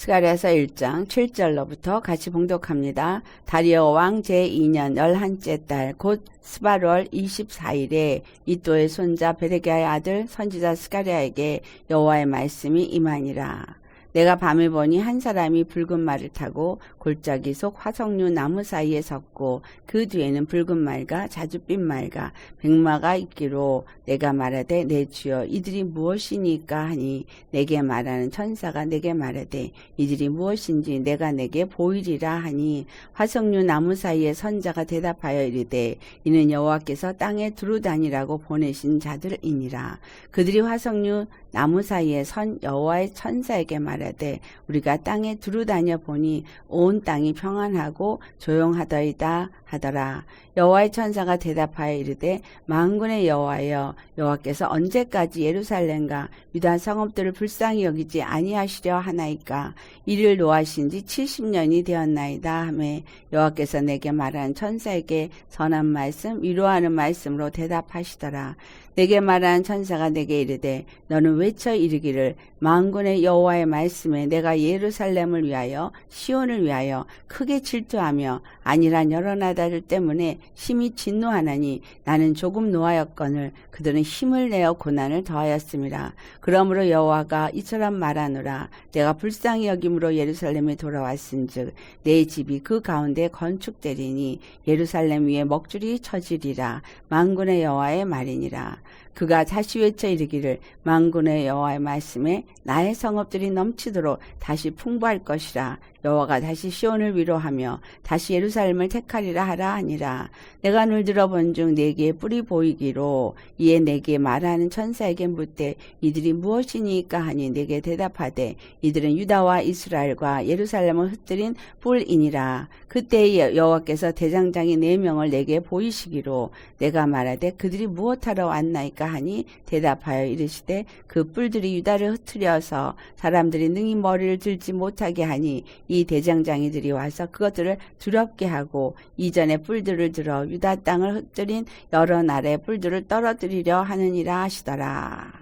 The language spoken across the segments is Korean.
스가랴서 1장 7절로부터 같이 봉독합니다. 다리오 왕 제2년 11째 달 곧 스바롤 24일에 이또의 손자 베레기야의 아들 선지자 스가랴에게 여호와의 말씀이 임하니라. 내가 밤에 보니 한 사람이 붉은 말을 타고 골짜기 속 화석류 나무 사이에 섰고 그 뒤에는 붉은 말과 자줏빛 말과 백마가 있기로 내가 말하되 내 주여 이들이 무엇이니까 하니 내게 말하는 천사가 내게 말하되 이들이 무엇인지 내가 내게 보이리라 하니 화석류 나무 사이에 선 자가 대답하여 이르되 이는 여호와께서 땅에 두루 다니라고 보내신 자들이니라. 그들이 화석류 나무 사이에 선 여호와의 천사에게 말하되 우리가 땅에 두루 다녀 보니 온 땅이 평안하고 조용하더이다 하더라. 여호와의 천사가 대답하여 이르되 만군의 여호와여 여호와께서 언제까지 예루살렘과 유다 성읍들을 불쌍히 여기지 아니하시려 하나이까. 이를 노하신 지 70년이 되었나이다 하매 여호와께서 내게 말한 천사에게 선한 말씀 위로하는 말씀으로 대답하시더라. 내게 말한 천사가 내게 이르되 너는 외쳐 이르기를 만군의 여호와의 말씀에 내가 예루살렘을 위하여 시온을 위하여 크게 질투하며 안일한 여러 나라들 때문에 심히 진노하나니 나는 조금 노하였거늘 그들은 힘을 내어 고난을 더하였음이라. 그러므로 여호와가 이처럼 말하노라. 내가 불쌍히 여김으로 예루살렘에 돌아왔은즉 내 집이 그 가운데 건축되리니 예루살렘 위에 먹줄이 쳐지리라. 만군의 여호와의 말이니라. 그가 다시 외쳐 이르기를 만군의 여호와의 말씀에 나의 성읍들이 넘치도록 다시 풍부할 것이라. 여호와가 다시 시온을 위로하며 다시 예루살렘을 택하리라 하라 하니라. 내가 눈을 들어본 중 내게 뿔이 보이기로 이에 내게 말하는 천사에게 묻되 이들이 무엇이니까 하니 내게 대답하되 이들은 유다와 이스라엘과 예루살렘을 흩뜨린 뿔이니라. 그때에 여호와께서 대장장이 4명을 내게 보이시기로 내가 말하되 그들이 무엇하러 왔나이까 하니 대답하여 이르시되 그 뿔들이 유다를 흩뜨려서 사람들이 능히 머리를 들지 못하게 하니 이 대장장이들이 와서 그것들을 두렵게 하고 이전에 뿔들을 들어 유다 땅을 흩뜨린 여러 나라의 뿔들을 떨어뜨리려 하느니라 하시더라.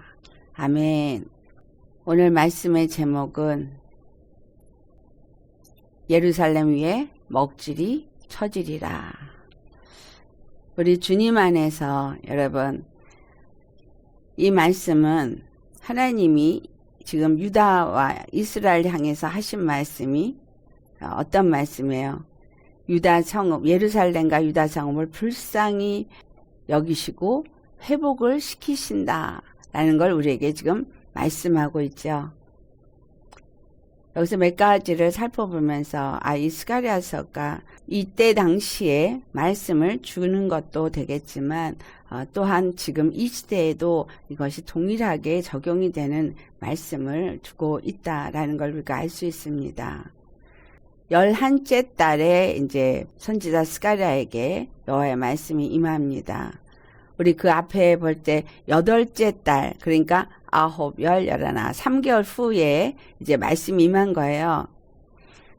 아멘. 오늘 말씀의 제목은 예루살렘 위에 먹줄이 쳐지리라. 우리 주님 안에서 여러분 이 말씀은 하나님이 지금 유다와 이스라엘 향해서 하신 말씀이 어떤 말씀이에요? 유다 성읍, 예루살렘과 유다 성읍을 불쌍히 여기시고 회복을 시키신다라는 걸 우리에게 지금 말씀하고 있죠. 여기서 몇 가지를 살펴보면서 이 스가랴서가 이때 당시에 말씀을 주는 것도 되겠지만 또한 지금 이 시대에도 이것이 동일하게 적용이 되는 말씀을 두고 있다라는 걸 우리가 알 수 있습니다. 11째 달에 이제 선지자 스가랴에게 여호와의 말씀이 임합니다. 우리 그 앞에 볼 때 8째 달, 그러니까 9, 10, 11, 3개월 후에 이제 말씀이 임한 거예요.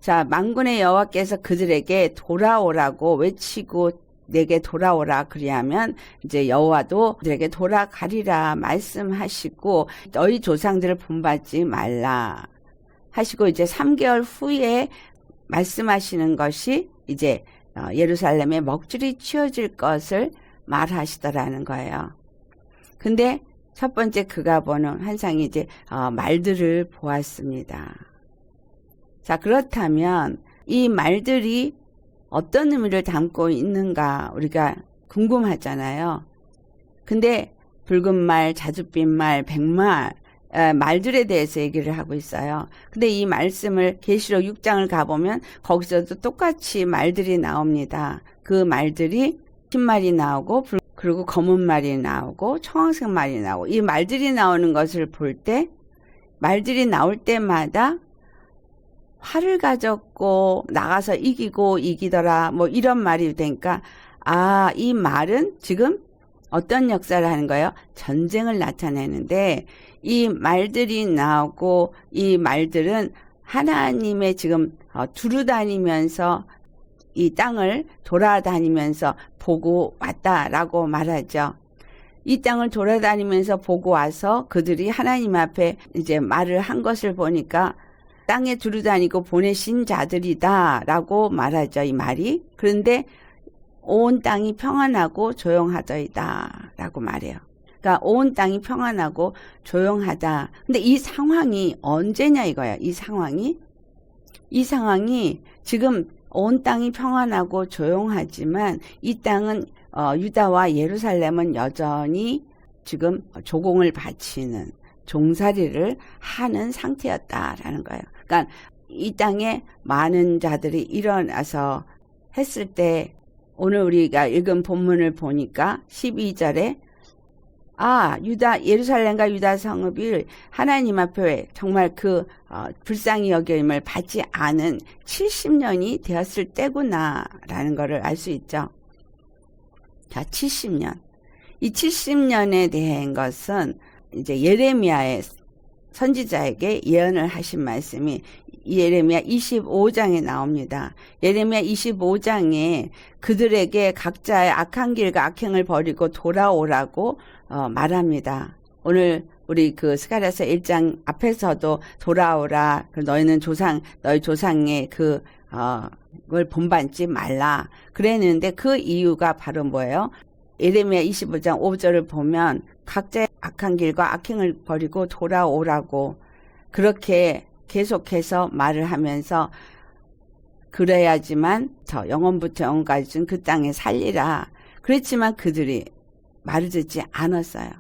자, 만군의 여호와께서 그들에게 돌아오라고 외치고 내게 돌아오라 그리하면 이제 여호와도 그들에게 돌아가리라 말씀하시고 너희 조상들을 본받지 말라 하시고 이제 3개월 후에 말씀하시는 것이 이제 예루살렘에 먹줄이 치워질 것을 말하시더라는 거예요. 근데 첫 번째 그가 보는 환상이 이제 말들을 보았습니다. 자, 그렇다면 이 말들이 어떤 의미를 담고 있는가 우리가 궁금하잖아요. 근데 붉은 말, 자줏빛 말, 백말 말들에 대해서 얘기를 하고 있어요. 근데 이 말씀을 계시록 6장을 가보면 거기서도 똑같이 말들이 나옵니다. 그 말들이 흰 말이 나오고 그리고 검은 말이 나오고 청황색 말이 나오고 이 말들이 나오는 것을 볼 때 말들이 나올 때마다 활을 가졌고 나가서 이기고 이기더라 뭐 이런 말이 되니까 이 말은 지금 어떤 역사를 하는 거예요? 전쟁을 나타내는데 이 말들이 나오고 이 말들은 하나님의 지금 두루 다니면서 이 땅을 돌아다니면서 보고 왔다라고 말하죠. 이 땅을 돌아다니면서 보고 와서 그들이 하나님 앞에 이제 말을 한 것을 보니까 땅에 두루다니고 보내신 자들이다라고 말하죠, 이 말이. 그런데 온 땅이 평안하고 조용하더이다라고 말해요. 그러니까 온 땅이 평안하고 조용하다. 근데 이 상황이 언제냐 이거야. 이 상황이 지금 온 땅이 평안하고 조용하지만 이 땅은 유다와 예루살렘은 여전히 지금 조공을 바치는 종살이를 하는 상태였다라는 거예요. 그러니까 이 땅에 많은 자들이 일어나서 했을 때 오늘 우리가 읽은 본문을 보니까 12절에 예루살렘과 유다 성읍이 하나님 앞에 정말 불쌍히 여김을 받지 않은 70년이 되었을 때구나라는 것을 알 수 있죠. 자, 70년. 이 70년에 대한 것은 이제 예레미야의 선지자에게 예언을 하신 말씀이 예레미야 25장에 나옵니다. 예레미야 25장에 그들에게 각자의 악한 길과 악행을 버리고 돌아오라고 말합니다. 오늘 우리 스가랴서 1장 앞에서도 돌아오라. 너희는 너희 조상의 그걸 본받지 말라. 그랬는데 그 이유가 바로 뭐예요? 예레미야 25장 5절을 보면 각자의 악한 길과 악행을 버리고 돌아오라고 그렇게 계속해서 말을 하면서 그래야지만 저 영원부터 영원까지 준 그 땅에 살리라. 그랬지만 그들이 말을 듣지 않았어요.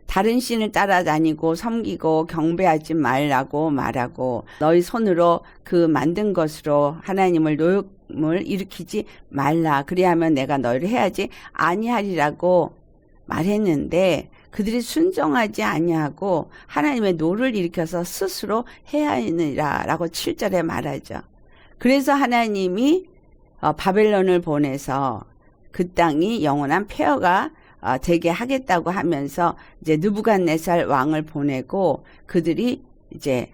다른 신을 따라다니고 섬기고 경배하지 말라고 말하고 너희 손으로 만든 것으로 하나님을 노역을 일으키지 말라. 그리하면 내가 너희를 해야지 아니하리라고 말했는데 그들이 순종하지 아니하고 하나님의 노를 일으켜서 스스로 해야 하느니라 라고 7절에 말하죠. 그래서 하나님이 바벨론을 보내서 그 땅이 영원한 폐허가 되게 하겠다고 하면서 이제 느부갓네살 왕을 보내고 그들이 이제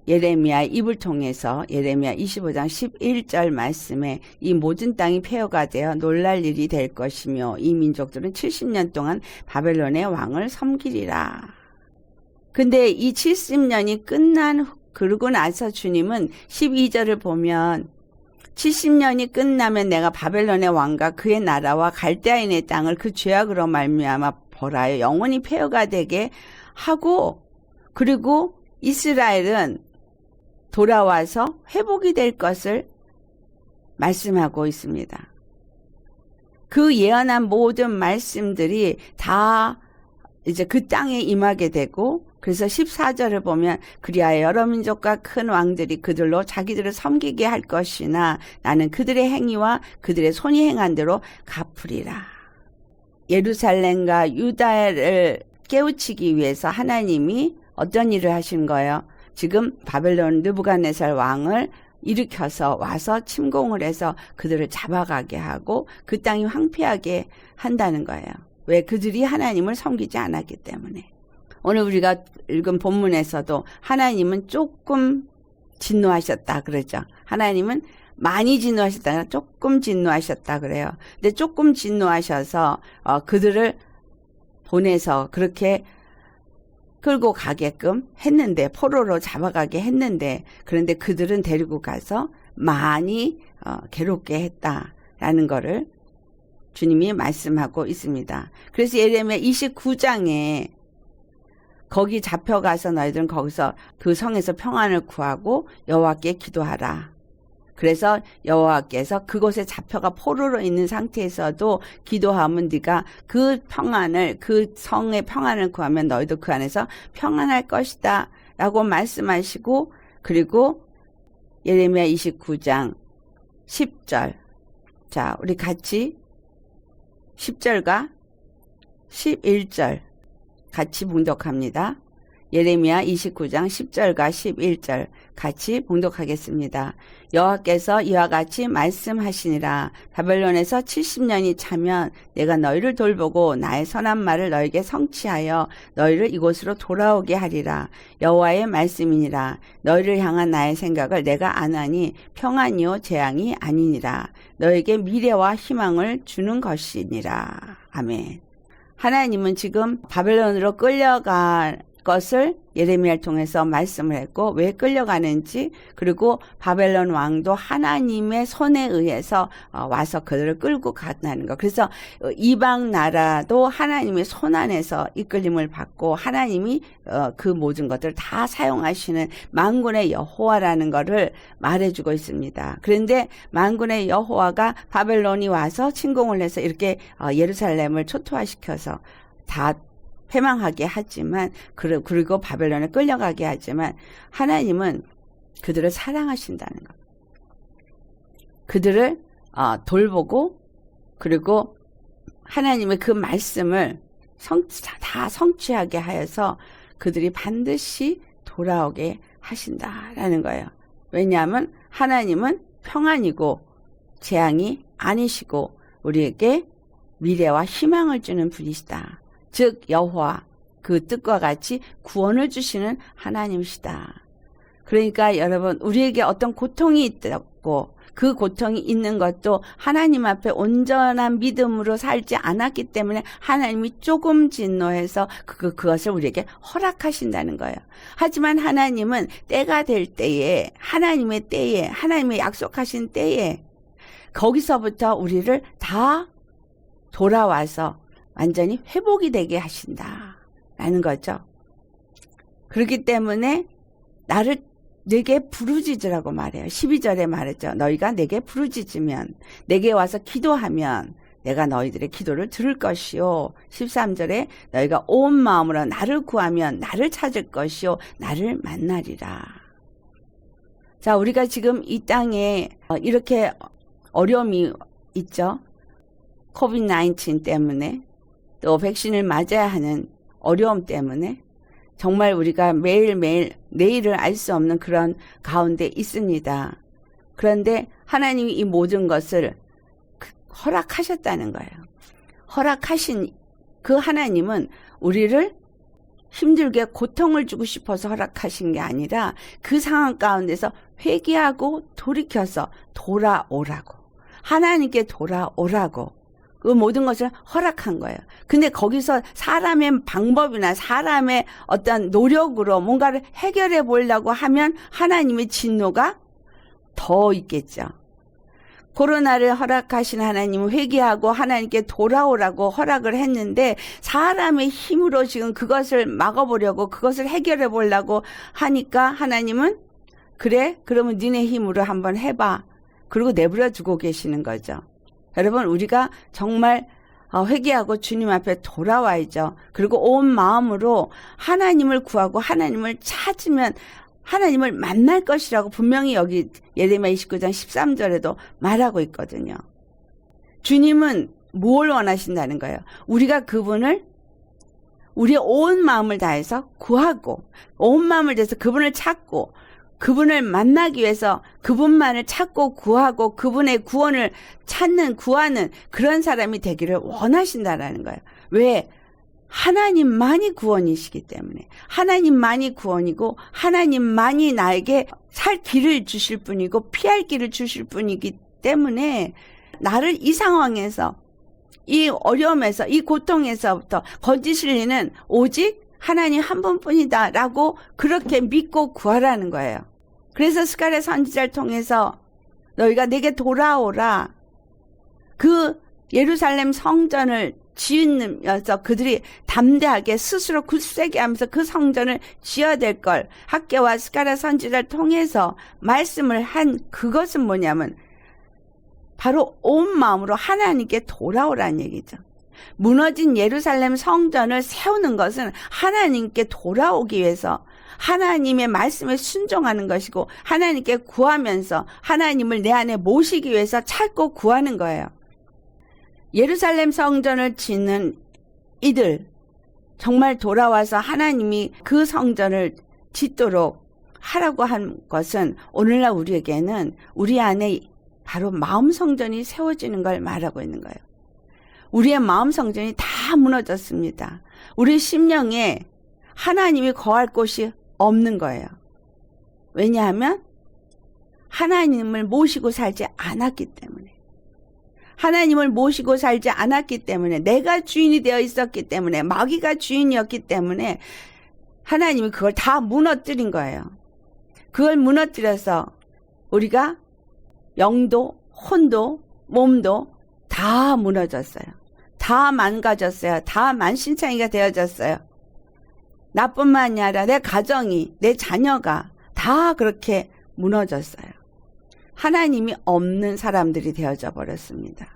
예레미야의 입을 통해서 예레미야 25장 11절 말씀에 이 모든 땅이 폐허가 되어 놀랄 일이 될 것이며 이 민족들은 70년 동안 바벨론의 왕을 섬기리라. 근데 이 70년이 그러고 나서 주님은 12절을 보면 70년이 끝나면 내가 바벨론의 왕과 그의 나라와 갈대아인의 땅을 그 죄악으로 말미암아 벌하여 영원히 폐허가 되게 하고 그리고 이스라엘은 돌아와서 회복이 될 것을 말씀하고 있습니다. 그 예언한 모든 말씀들이 다 이제 그 땅에 임하게 되고 그래서 14절을 보면 그리하여 여러 민족과 큰 왕들이 그들로 자기들을 섬기게 할 것이나 나는 그들의 행위와 그들의 손이 행한 대로 갚으리라. 예루살렘과 유다를 깨우치기 위해서 하나님이 어떤 일을 하신 거예요? 지금 바벨론 느부갓네살 왕을 일으켜서 와서 침공을 해서 그들을 잡아가게 하고 그 땅이 황폐하게 한다는 거예요. 왜? 그들이 하나님을 섬기지 않았기 때문에. 오늘 우리가 읽은 본문에서도 하나님은 조금 진노하셨다 그러죠. 하나님은 많이 진노하셨다, 조금 진노하셨다 그래요. 근데 조금 진노하셔서 그들을 보내서 그렇게 끌고 가게끔 했는데 포로로 잡아가게 했는데 그런데 그들은 데리고 가서 많이 괴롭게 했다라는 거를 주님이 말씀하고 있습니다. 그래서 예레미야 29장에 거기 잡혀가서 너희들은 거기서 그 성에서 평안을 구하고 여호와께 기도하라. 그래서 여호와께서 그곳에 잡혀가 포로로 있는 상태에서도 기도하면 네가 그 평안을 그 성의 평안을 구하면 너희도 그 안에서 평안할 것이다 라고 말씀하시고 그리고 예레미야 29장 10절 자 우리 같이 10절과 11절 같이 봉독합니다. 예레미야 29장 10절과 11절 같이 봉독하겠습니다. 여호와께서 이와 같이 말씀하시니라. 바벨론에서 70년이 차면 내가 너희를 돌보고 나의 선한 말을 너희에게 성취하여 너희를 이곳으로 돌아오게 하리라. 여호와의 말씀이니라. 너희를 향한 나의 생각을 내가 아나니 평안이요 재앙이 아니니라. 너에게 미래와 희망을 주는 것이니라. 아멘. 하나님은 지금 바벨론으로 끌려갈 것을 예레미야를 통해서 말씀을 했고 왜 끌려가는지, 그리고 바벨론 왕도 하나님의 손에 의해서 와서 그들을 끌고 간다는 것. 그래서 이방 나라도 하나님의 손 안에서 이끌림을 받고 하나님이 그 모든 것들을 다 사용하시는 만군의 여호와라는 것을 말해주고 있습니다. 그런데 만군의 여호와가 바벨론이 와서 침공을 해서 이렇게 예루살렘을 초토화시켜서 다 패망하게 하지만, 그리고 바벨론에 끌려가게 하지만 하나님은 그들을 사랑하신다는 것. 그들을 돌보고, 그리고 하나님의 그 말씀을 다 성취하게 하여서 그들이 반드시 돌아오게 하신다라는 거예요. 왜냐하면 하나님은 평안이고 재앙이 아니시고 우리에게 미래와 희망을 주는 분이시다. 즉 여호와, 그 뜻과 같이 구원을 주시는 하나님이시다. 그러니까 여러분, 우리에게 어떤 고통이 있다고, 그 고통이 있는 것도 하나님 앞에 온전한 믿음으로 살지 않았기 때문에 하나님이 조금 진노해서 그것을 우리에게 허락하신다는 거예요. 하지만 하나님은 때가 될 때에, 하나님의 때에, 하나님의 약속하신 때에 거기서부터 우리를 다 돌아와서 완전히 회복이 되게 하신다라는 거죠. 그렇기 때문에 내게 부르짖으라고 말해요. 12절에 말했죠. 너희가 내게 부르짖으면, 내게 와서 기도하면 내가 너희들의 기도를 들을 것이요. 13절에 너희가 온 마음으로 나를 구하면 나를 찾을 것이요. 나를 만나리라. 자, 우리가 지금 이 땅에 이렇게 어려움이 있죠. 코비드-19 때문에, 또 백신을 맞아야 하는 어려움 때문에 정말 우리가 매일매일 내일을 알 수 없는 그런 가운데 있습니다. 그런데 하나님이 이 모든 것을 허락하셨다는 거예요. 허락하신 그 하나님은 우리를 힘들게 고통을 주고 싶어서 허락하신 게 아니라 그 상황 가운데서 회개하고 돌이켜서 돌아오라고, 하나님께 돌아오라고 그 모든 것을 허락한 거예요. 근데 거기서 사람의 방법이나 사람의 어떤 노력으로 뭔가를 해결해 보려고 하면 하나님의 진노가 더 있겠죠. 코로나를 허락하신 하나님은 회개하고 하나님께 돌아오라고 허락을 했는데, 사람의 힘으로 지금 그것을 막아보려고, 그것을 해결해 보려고 하니까 하나님은 그래? 그러면 니네 힘으로 한번 해봐. 그리고 내버려 두고 계시는 거죠. 여러분, 우리가 정말 회개하고 주님 앞에 돌아와야죠. 그리고 온 마음으로 하나님을 구하고 하나님을 찾으면 하나님을 만날 것이라고 분명히 여기 예레미야 29장 13절에도 말하고 있거든요. 주님은 뭘 원하신다는 거예요? 우리가 그분을 우리의 온 마음을 다해서 구하고, 온 마음을 다해서 그분을 찾고, 그분을 만나기 위해서 그분만을 찾고 구하고 그분의 구원을 찾는, 구하는 그런 사람이 되기를 원하신다라는 거예요. 왜? 하나님만이 구원이시기 때문에, 하나님만이 구원이고 하나님만이 나에게 살 길을 주실 분이고 피할 길을 주실 분이기 때문에 나를 이 상황에서, 이 어려움에서, 이 고통에서부터 건지실 리는 오직 하나님 한 분뿐이다 라고 그렇게 믿고 구하라는 거예요. 그래서 스가랴 선지자를 통해서 너희가 내게 돌아오라, 그 예루살렘 성전을 지으면서 그들이 담대하게 스스로 굳세게 하면서 그 성전을 지어야 될 걸 학개와 스가랴 선지자를 통해서 말씀을 한 그것은 뭐냐면 바로 온 마음으로 하나님께 돌아오라는 얘기죠. 무너진 예루살렘 성전을 세우는 것은 하나님께 돌아오기 위해서 하나님의 말씀에 순종하는 것이고, 하나님께 구하면서 하나님을 내 안에 모시기 위해서 찾고 구하는 거예요. 예루살렘 성전을 짓는 이들, 정말 돌아와서 하나님이 그 성전을 짓도록 하라고 한 것은 오늘날 우리에게는 우리 안에 바로 마음 성전이 세워지는 걸 말하고 있는 거예요. 우리의 마음 성전이 다 무너졌습니다. 우리 심령에 하나님이 거할 곳이 없는 거예요. 왜냐하면 하나님을 모시고 살지 않았기 때문에, 하나님을 모시고 살지 않았기 때문에, 내가 주인이 되어 있었기 때문에, 마귀가 주인이었기 때문에 하나님이 그걸 다 무너뜨린 거예요. 그걸 무너뜨려서 우리가 영도, 혼도, 몸도 다 무너졌어요. 다 망가졌어요. 다 만신창이가 되어졌어요. 나뿐만이 아니라 내 가정이, 내 자녀가 다 그렇게 무너졌어요. 하나님이 없는 사람들이 되어져 버렸습니다.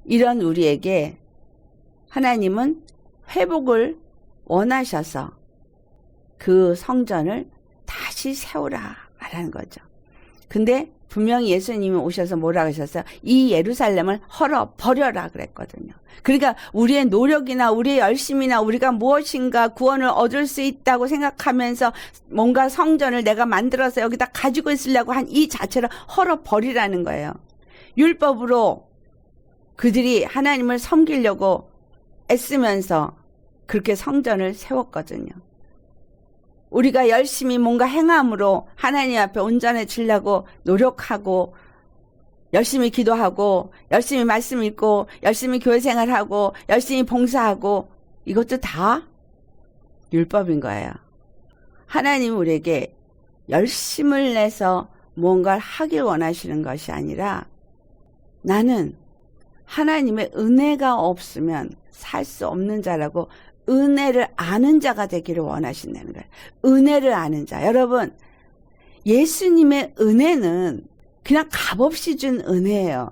이런 우리에게 하나님은 회복을 원하셔서 그 성전을 다시 세우라 말하는 거죠. 근데 분명히 예수님이 오셔서 뭐라고 하셨어요? 이 예루살렘을 헐어버려라 그랬거든요. 그러니까 우리의 노력이나 우리의 열심이나 우리가 무엇인가 구원을 얻을 수 있다고 생각하면서 뭔가 성전을 내가 만들어서 여기다 가지고 있으려고 한 이 자체를 헐어버리라는 거예요. 율법으로 그들이 하나님을 섬기려고 애쓰면서 그렇게 성전을 세웠거든요. 우리가 열심히 뭔가 행함으로 하나님 앞에 온전해지려고 노력하고 열심히 기도하고 열심히 말씀 읽고 열심히 교회 생활하고 열심히 봉사하고 이것도 다 율법인 거예요. 하나님은 우리에게 열심을 내서 뭔가를 하길 원하시는 것이 아니라 나는 하나님의 은혜가 없으면 살 수 없는 자라고 은혜를 아는 자가 되기를 원하신다는 거예요. 은혜를 아는 자. 여러분, 예수님의 은혜는 그냥 값없이 준 은혜예요.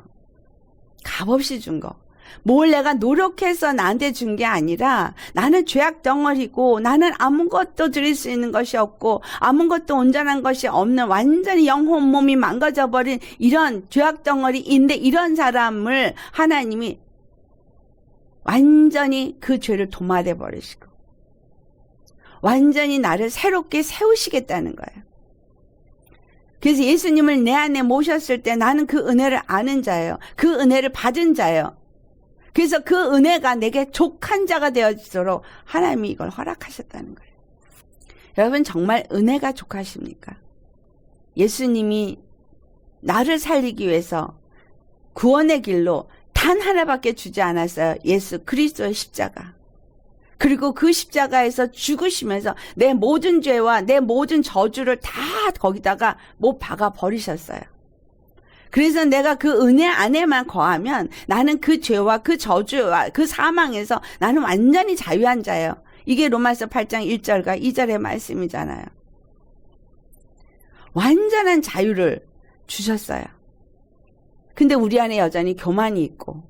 값없이 준 거. 뭘 내가 노력해서 나한테 준 게 아니라 나는 죄악 덩어리고 나는 아무것도 드릴 수 있는 것이 없고 아무것도 온전한 것이 없는 완전히 영혼 몸이 망가져버린 이런 죄악 덩어리인데 이런 사람을 하나님이 완전히 그 죄를 도마돼 버리시고 완전히 나를 새롭게 세우시겠다는 거예요. 그래서 예수님을 내 안에 모셨을 때 나는 그 은혜를 아는 자예요. 그 은혜를 받은 자예요. 그래서 그 은혜가 내게 족한 자가 되어지도록 하나님이 이걸 허락하셨다는 거예요. 여러분 정말 은혜가 족하십니까? 예수님이 나를 살리기 위해서 구원의 길로 단 하나밖에 주지 않았어요. 예수 그리스도의 십자가. 그리고 그 십자가에서 죽으시면서 내 모든 죄와 내 모든 저주를 다 거기다가 못 박아 버리셨어요. 그래서 내가 그 은혜 안에만 거하면 나는 그 죄와 그 저주와 그 사망에서 나는 완전히 자유한 자예요. 이게 로마서 8장 1절과 2절의 말씀이잖아요. 완전한 자유를 주셨어요. 근데 우리 안에 여전히 교만이 있고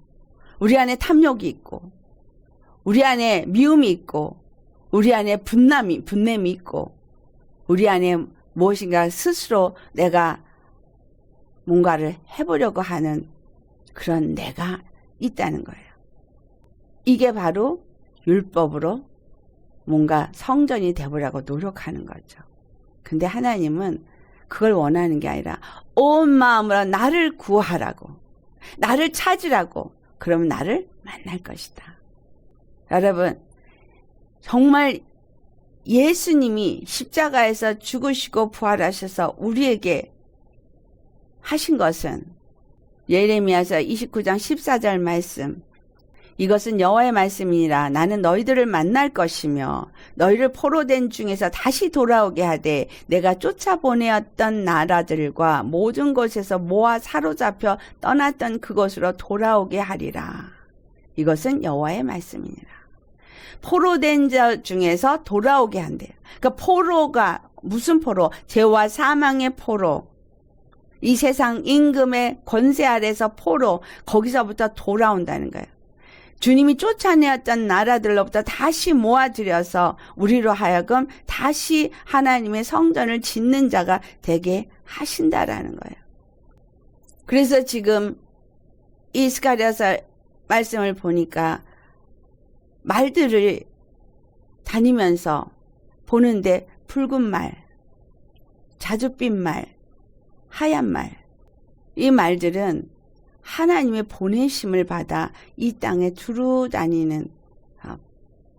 우리 안에 탐욕이 있고 우리 안에 미움이 있고 우리 안에 분냄이 있고 우리 안에 무엇인가 스스로 내가 뭔가를 해보려고 하는 그런 내가 있다는 거예요. 이게 바로 율법으로 뭔가 성전이 되보려고 노력하는 거죠. 근데 하나님은 그걸 원하는 게 아니라 온 마음으로 나를 구하라고, 나를 찾으라고, 그러면 나를 만날 것이다. 여러분, 정말 예수님이 십자가에서 죽으시고 부활하셔서 우리에게 하신 것은 예레미야서 29장 14절 말씀, 이것은 여호와의 말씀이니라. 나는 너희들을 만날 것이며 너희를 포로된 중에서 다시 돌아오게 하되 내가 쫓아보내었던 나라들과 모든 곳에서 모아 사로잡혀 떠났던 그곳으로 돌아오게 하리라. 이것은 여호와의 말씀이니라. 포로된 자 중에서 돌아오게 한대요. 그러니까 포로가 무슨 포로? 죄와 사망의 포로, 이 세상 임금의 권세 아래서 포로, 거기서부터 돌아온다는 거예요. 주님이 쫓아내었던 나라들로부터 다시 모아들여서 우리로 하여금 다시 하나님의 성전을 짓는 자가 되게 하신다라는 거예요. 그래서 지금 이 스가랴서 말씀을 보니까 말들을 다니면서 보는데 붉은 말, 자줏빛 말, 하얀 말, 이 말들은 하나님의 보내심을 받아 이 땅에 두루 다니는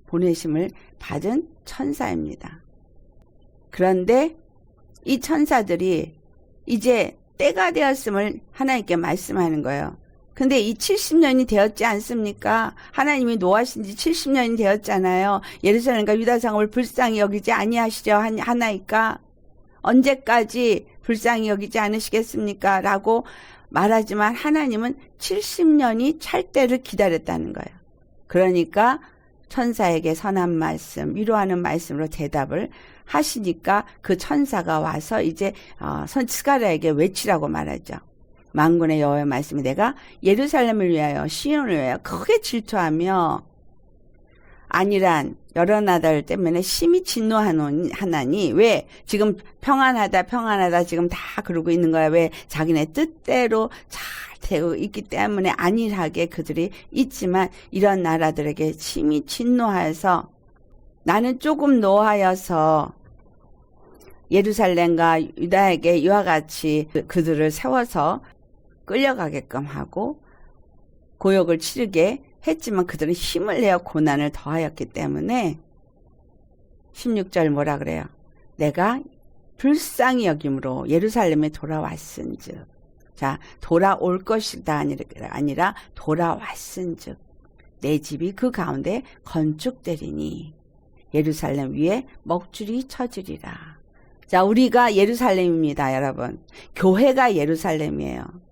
보내심을 받은 천사입니다. 그런데 이 천사들이 이제 때가 되었음을 하나님께 말씀하는 거예요. 근데 이 70년이 되었지 않습니까? 하나님이 노하신 지 70년이 되었잖아요. 예루살렘과 유다 성읍을 불쌍히 여기지 아니하시려 하나이까? 언제까지 불쌍히 여기지 않으시겠습니까? 라고 말하지만 하나님은 70년이 찰 때를 기다렸다는 거예요. 그러니까 천사에게 선한 말씀, 위로하는 말씀으로 대답을 하시니까 그 천사가 와서 이제 스가랴에게 외치라고 말하죠. 만군의 여호와의 말씀이 내가 예루살렘을 위하여 시온을 위하여 크게 질투하며 아니란 여러 나라들 때문에 심히 진노하나니 왜 지금 평안하다 지금 다 그러고 있는 거야. 왜 자기네 뜻대로 잘 되고 있기 때문에 안일하게 그들이 있지만 이런 나라들에게 심히 진노하여서 나는 조금 노하여서 예루살렘과 유다에게 이와 같이 그들을 세워서 끌려가게끔 하고 고역을 치르게 했지만 그들은 힘을 내어 고난을 더하였기 때문에 16절 뭐라 그래요? 내가 불쌍히 여김으로 예루살렘에 돌아왔은즉. 자, 돌아올 것이다 아니라 돌아왔은즉 내 집이 그 가운데 건축되리니 예루살렘 위에 먹줄이 쳐지리라. 자, 우리가 예루살렘입니다, 여러분. 교회가 예루살렘이에요.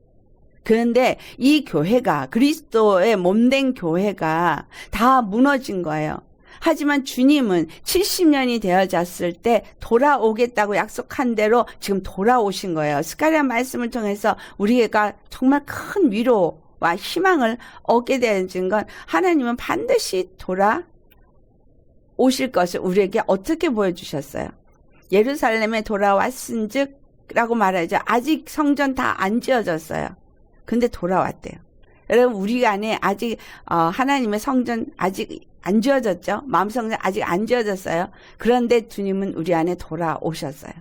그런데 이 교회가 그리스도의 몸된 교회가 다 무너진 거예요. 하지만 주님은 70년이 되어졌을 때 돌아오겠다고 약속한 대로 지금 돌아오신 거예요. 스가랴 말씀을 통해서 우리가 정말 큰 위로와 희망을 얻게 되는 건 하나님은 반드시 돌아오실 것을 우리에게 어떻게 보여주셨어요? 예루살렘에 돌아왔은즉 라고 말하죠. 아직 성전 다 안 지어졌어요. 근데 돌아왔대요. 여러분 우리 안에 아직 하나님의 성전 아직 안 지어졌죠. 마음 성전 아직 안 지어졌어요. 그런데 주님은 우리 안에 돌아오셨어요.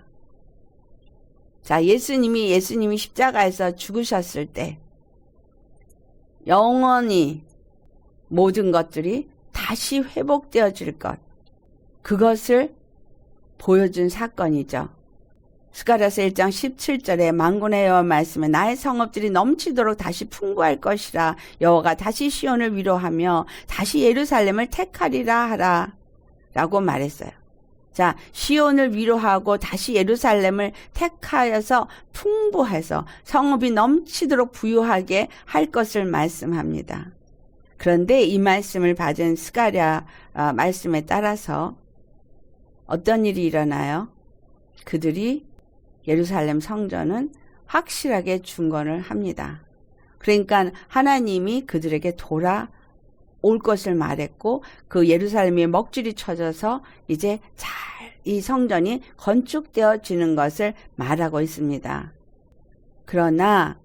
자, 예수님이 십자가에서 죽으셨을 때 영원히 모든 것들이 다시 회복되어질 것, 그것을 보여준 사건이죠. 스가랴서 1장 17절에 만군의 여호와 말씀에 나의 성읍들이 넘치도록 다시 풍부할 것이라. 여호와가 다시 시온을 위로하며 다시 예루살렘을 택하리라 하라 라고 말했어요. 자, 시온을 위로하고 다시 예루살렘을 택하여서 풍부해서 성읍이 넘치도록 부유하게 할 것을 말씀합니다. 그런데 이 말씀을 받은 스가랴 말씀에 따라서 어떤 일이 일어나요? 그들이 예루살렘 성전은 확실하게 중건을 합니다. 그러니까 하나님이 그들에게 돌아올 것을 말했고 그 예루살렘에 먹줄이 쳐져서 이제 잘 이 성전이 건축되어지는 것을 말하고 있습니다. 그러나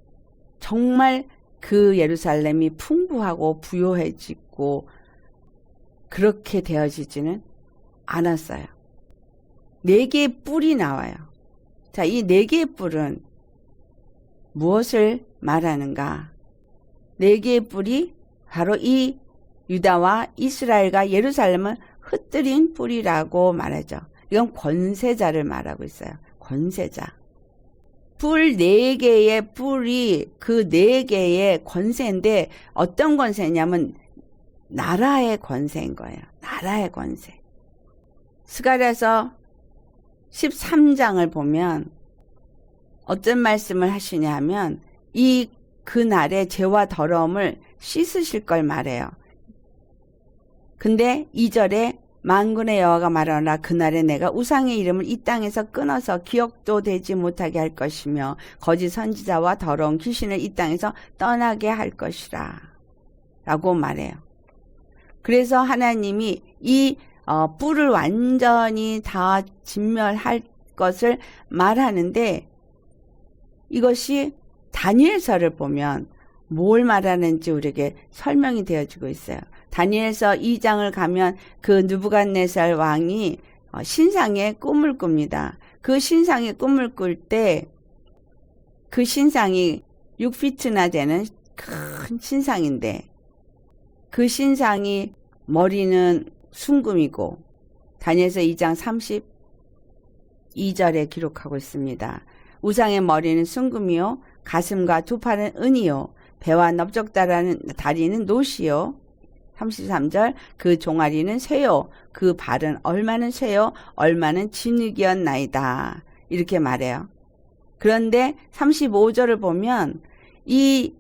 정말 그 예루살렘이 풍부하고 부요해지고 그렇게 되어지지는 않았어요. 4개의 뿔이 나와요. 자, 이 4개의 뿔은 무엇을 말하는가? 4개의 뿔이 바로 이 유다와 이스라엘과 예루살렘을 흩뜨린 뿔이라고 말하죠. 이건 권세자를 말하고 있어요. 권세자. 뿔 4개의 뿔이 그 4개의 권세인데 어떤 권세냐면 나라의 권세인 거예요. 나라의 권세. 스가랴서 13장을 보면 어떤 말씀을 하시냐 하면 그날의 죄와 더러움을 씻으실 걸 말해요. 근데 2절에 만군의 여호와가 말하노라 그날에 내가 우상의 이름을 이 땅에서 끊어서 기억도 되지 못하게 할 것이며 거짓 선지자와 더러운 귀신을 이 땅에서 떠나게 할 것이라 라고 말해요. 그래서 하나님이 이 뿔을 완전히 다 진멸할 것을 말하는데 이것이 다니엘서를 보면 뭘 말하는지 우리에게 설명이 되어지고 있어요. 다니엘서 2장을 가면 그 느부갓네살 왕이 신상의 꿈을 꿉니다. 그 신상의 꿈을 꿀 때 그 신상이 6피트나 되는 큰 신상인데 그 신상이 머리는 순금이고 다니엘서 2장 32절에 기록하고 있습니다. 우상의 머리는 순금이요 가슴과 두 팔은 은이요 배와 넓적다리는 노시요. 33절 그 종아리는 쇠요. 그 발은 얼마는 쇠요. 얼마는 진흙이었나이다. 이렇게 말해요. 그런데 35절을 보면 이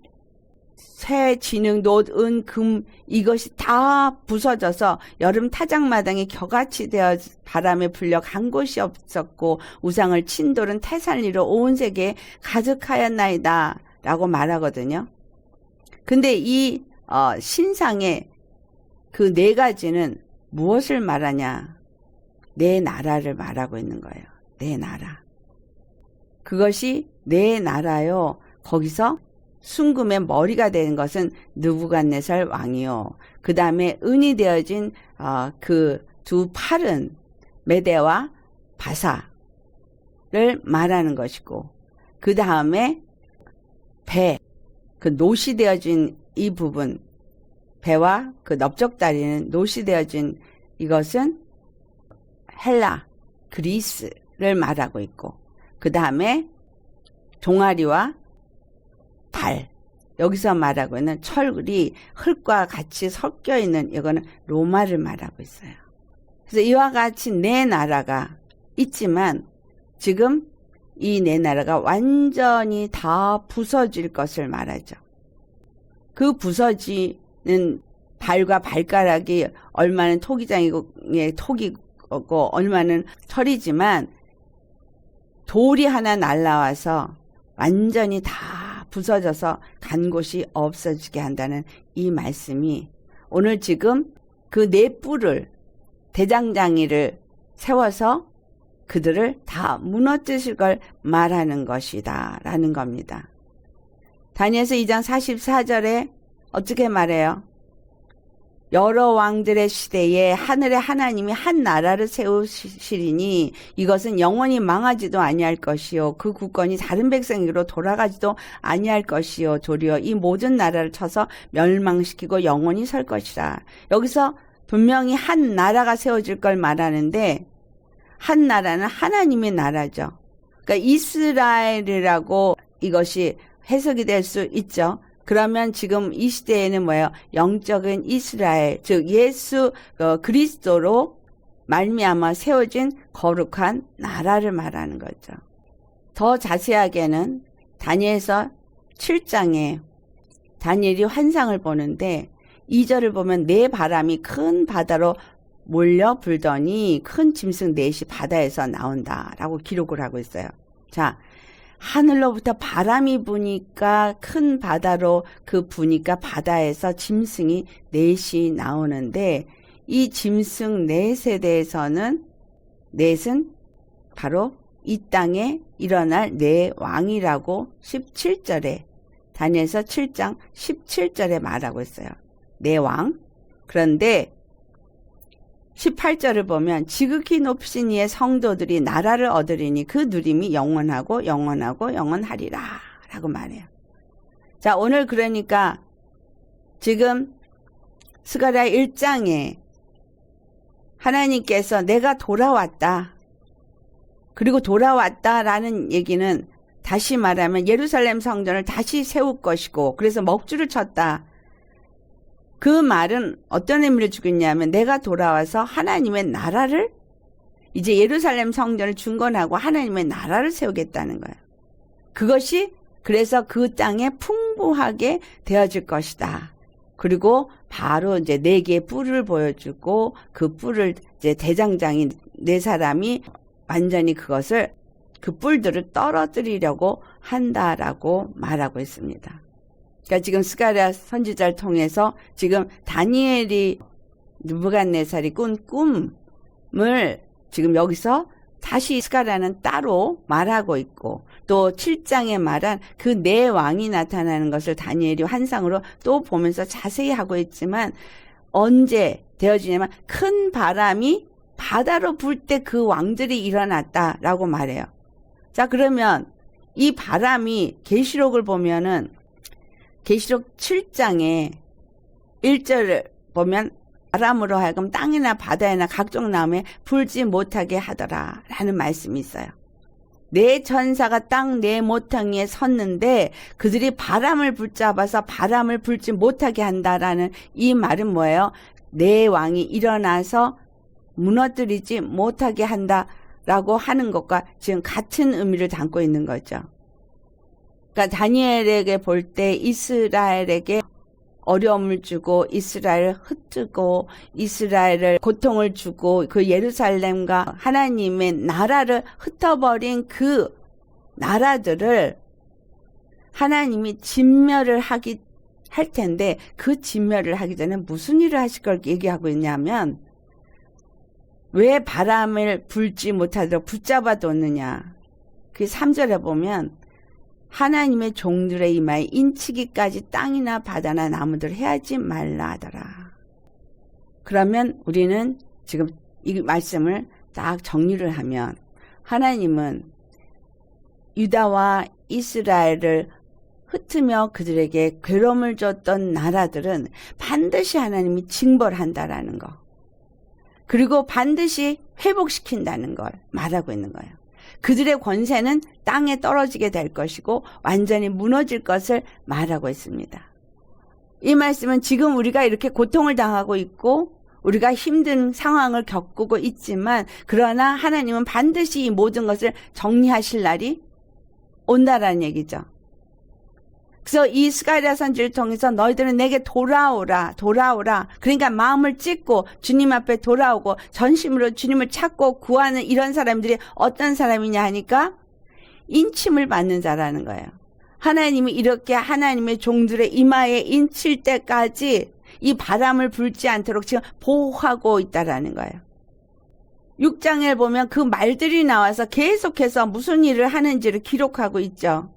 쇠, 진흙, 놋, 은, 금 이것이 다 부서져서 여름 타작마당에 겨같이 되어 바람에 불려 간 곳이 없었고 우상을 친 돌은 태산리로 온 세계에 가득하였나이다 라고 말하거든요. 근데 이 신상의 그 네 가지는 무엇을 말하냐? 내 나라를 말하고 있는 거예요. 내 나라. 그것이 내 나라요. 거기서 순금의 머리가 되는 것은 느부갓네살 왕이요. 그 다음에 은이 되어진 그 두 팔은 메대와 바사를 말하는 것이고 그 다음에 배, 그 노시 되어진 이 부분 배와 그 넓적다리는 노시 되어진 이것은 헬라, 그리스를 말하고 있고 그 다음에 종아리와 발 여기서 말하고 있는 철이 흙과 같이 섞여 있는 이거는 로마를 말하고 있어요. 그래서 이와 같이 네 나라가 있지만 지금 이 네 나라가 완전히 다 부서질 것을 말하죠. 그 부서지는 발과 발가락이 얼마는 토기장이고 토기고 얼마는 철이지만 돌이 하나 날라와서 완전히 다 부서져서 간 곳이 없어지게 한다는 이 말씀이 오늘 지금 그 네 뿔을 대장장이를 세워서 그들을 다 무너뜨릴 걸 말하는 것이다 라는 겁니다. 다니엘서 2장 44절에 어떻게 말해요? 여러 왕들의 시대에 하늘의 하나님이 한 나라를 세우시리니 이것은 영원히 망하지도 아니할 것이요 그 국권이 다른 백성에게로 돌아가지도 아니할 것이요 도리어 이 모든 나라를 쳐서 멸망시키고 영원히 설 것이라. 여기서 분명히 한 나라가 세워질 걸 말하는데 한 나라는 하나님의 나라죠. 그러니까 이스라엘이라고 이것이 해석이 될 수 있죠. 그러면 지금 이 시대에는 뭐예요? 영적인 이스라엘, 즉 예수 그리스도로 말미암아 세워진 거룩한 나라를 말하는 거죠. 더 자세하게는 다니엘서 7장에 다니엘이 환상을 보는데 2절을 보면 내 바람이 큰 바다로 몰려 불더니 큰 짐승 넷이 바다에서 나온다라고 기록을 하고 있어요. 자, 하늘로부터 바람이 부니까 큰 바다로 그 부니까 바다에서 짐승이 넷이 나오는데 이 짐승 넷에 대해서는 넷은 바로 이 땅에 일어날 네 왕이라고 17절에 다니엘서 7장 17절에 말하고 있어요. 네 왕. 그런데 18절을 보면 지극히 높으신 이의 성도들이 나라를 얻으리니 그 누림이 영원하고 영원하고 영원하리라 라고 말해요. 자, 오늘 그러니까 지금 스가랴 1장에 하나님께서 내가 돌아왔다. 그리고 돌아왔다라는 얘기는 다시 말하면 예루살렘 성전을 다시 세울 것이고 그래서 먹주를 쳤다. 그 말은 어떤 의미를 주고 있냐면 내가 돌아와서 하나님의 나라를 이제 예루살렘 성전을 중건하고 하나님의 나라를 세우겠다는 거예요. 그것이 그래서 그 땅에 풍부하게 되어질 것이다. 그리고 바로 이제 네 개의 뿔을 보여주고 그 뿔을 이제 대장장이 네 사람이 완전히 그것을 그 뿔들을 떨어뜨리려고 한다라고 말하고 있습니다. 그러니까 지금 스가랴 선지자를 통해서 지금 다니엘이 느부갓네살이 꾼 꿈을 지금 여기서 다시 스가랴는 따로 말하고 있고 또 7장에 말한 그 네 왕이 나타나는 것을 다니엘이 환상으로 또 보면서 자세히 하고 있지만 언제 되어지냐면 큰 바람이 바다로 불 때 그 왕들이 일어났다라고 말해요. 자, 그러면 이 바람이 계시록을 보면은 계시록 7장에 1절을 보면 바람으로 하여금 땅이나 바다에나 각종 나무에 불지 못하게 하더라 라는 말씀이 있어요. 네 천사가 땅 네 모퉁이에 섰는데 그들이 바람을 붙잡아서 바람을 불지 못하게 한다라는 이 말은 뭐예요? 네 왕이 일어나서 무너뜨리지 못하게 한다라고 하는 것과 지금 같은 의미를 담고 있는 거죠. 그러니까 다니엘에게 볼 때 이스라엘에게 어려움을 주고 이스라엘을 흩뜨고 이스라엘을 고통을 주고 그 예루살렘과 하나님의 나라를 흩어버린 그 나라들을 하나님이 진멸을 할 텐데 그 진멸을 하기 전에 무슨 일을 하실 걸 얘기하고 있냐면 왜 바람을 불지 못하도록 붙잡아 뒀느냐. 그 3절에 보면 하나님의 종들의 이마에 인치기까지 땅이나 바다나 나무들 해하지 말라 하더라. 그러면 우리는 지금 이 말씀을 딱 정리를 하면 하나님은 유다와 이스라엘을 흩으며 그들에게 괴로움을 줬던 나라들은 반드시 하나님이 징벌한다라는 거. 그리고 반드시 회복시킨다는 걸 말하고 있는 거예요. 그들의 권세는 땅에 떨어지게 될 것이고 완전히 무너질 것을 말하고 있습니다. 이 말씀은 지금 우리가 이렇게 고통을 당하고 있고 우리가 힘든 상황을 겪고 있지만 그러나 하나님은 반드시 이 모든 것을 정리하실 날이 온다라는 얘기죠. 그래서 이 스가랴 선지를 통해서 너희들은 내게 돌아오라. 그러니까 마음을 찢고 주님 앞에 돌아오고 전심으로 주님을 찾고 구하는 이런 사람들이 어떤 사람이냐 하니까 인침을 받는 자라는 거예요. 하나님이 이렇게 하나님의 종들의 이마에 인칠 때까지 이 바람을 불지 않도록 지금 보호하고 있다라는 거예요. 6장에 보면 그 말들이 나와서 계속해서 무슨 일을 하는지를 기록하고 있죠.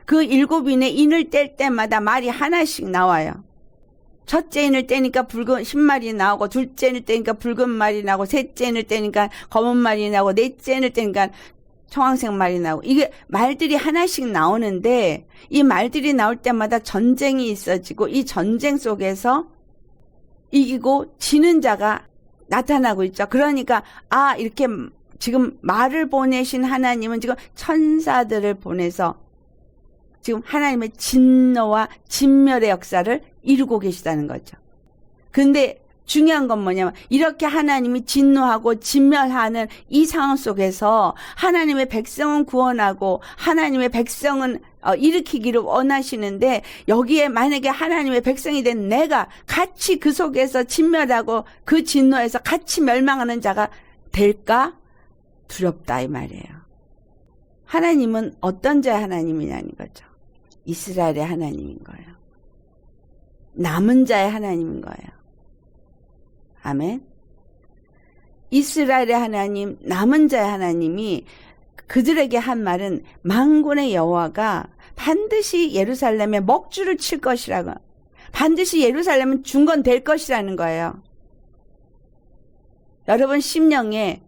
그 7인의 인을 뗄 때마다 말이 하나씩 나와요. 첫째 인을 떼니까 붉은 흰말이 나오고 둘째 인을 떼니까 붉은 말이 나오고 셋째 인을 떼니까 검은 말이 나오고 넷째 인을 떼니까 청황색 말이 나오고 이게 말들이 하나씩 나오는데 이 말들이 나올 때마다 전쟁이 있어지고 이 전쟁 속에서 이기고 지는 자가 나타나고 있죠. 그러니까 이렇게 지금 말을 보내신 하나님은 지금 천사들을 보내서 지금 하나님의 진노와 진멸의 역사를 이루고 계시다는 거죠. 근데 중요한 건 뭐냐면 이렇게 하나님이 진노하고 진멸하는 이 상황 속에서 하나님의 백성은 구원하고 하나님의 백성은 일으키기를 원하시는데 여기에 만약에 하나님의 백성이 된 내가 같이 그 속에서 진멸하고 그 진노에서 같이 멸망하는 자가 될까? 두렵다 이 말이에요. 하나님은 어떤 자의 하나님이냐는 거죠. 이스라엘의 하나님인 거예요. 남은 자의 하나님인 거예요. 아멘. 이스라엘의 하나님, 남은 자의 하나님이 그들에게 한 말은 만군의 여호와가 반드시 예루살렘에 먹줄을 칠 것이라고, 반드시 예루살렘은 중건될 것이라는 거예요. 여러분 심령에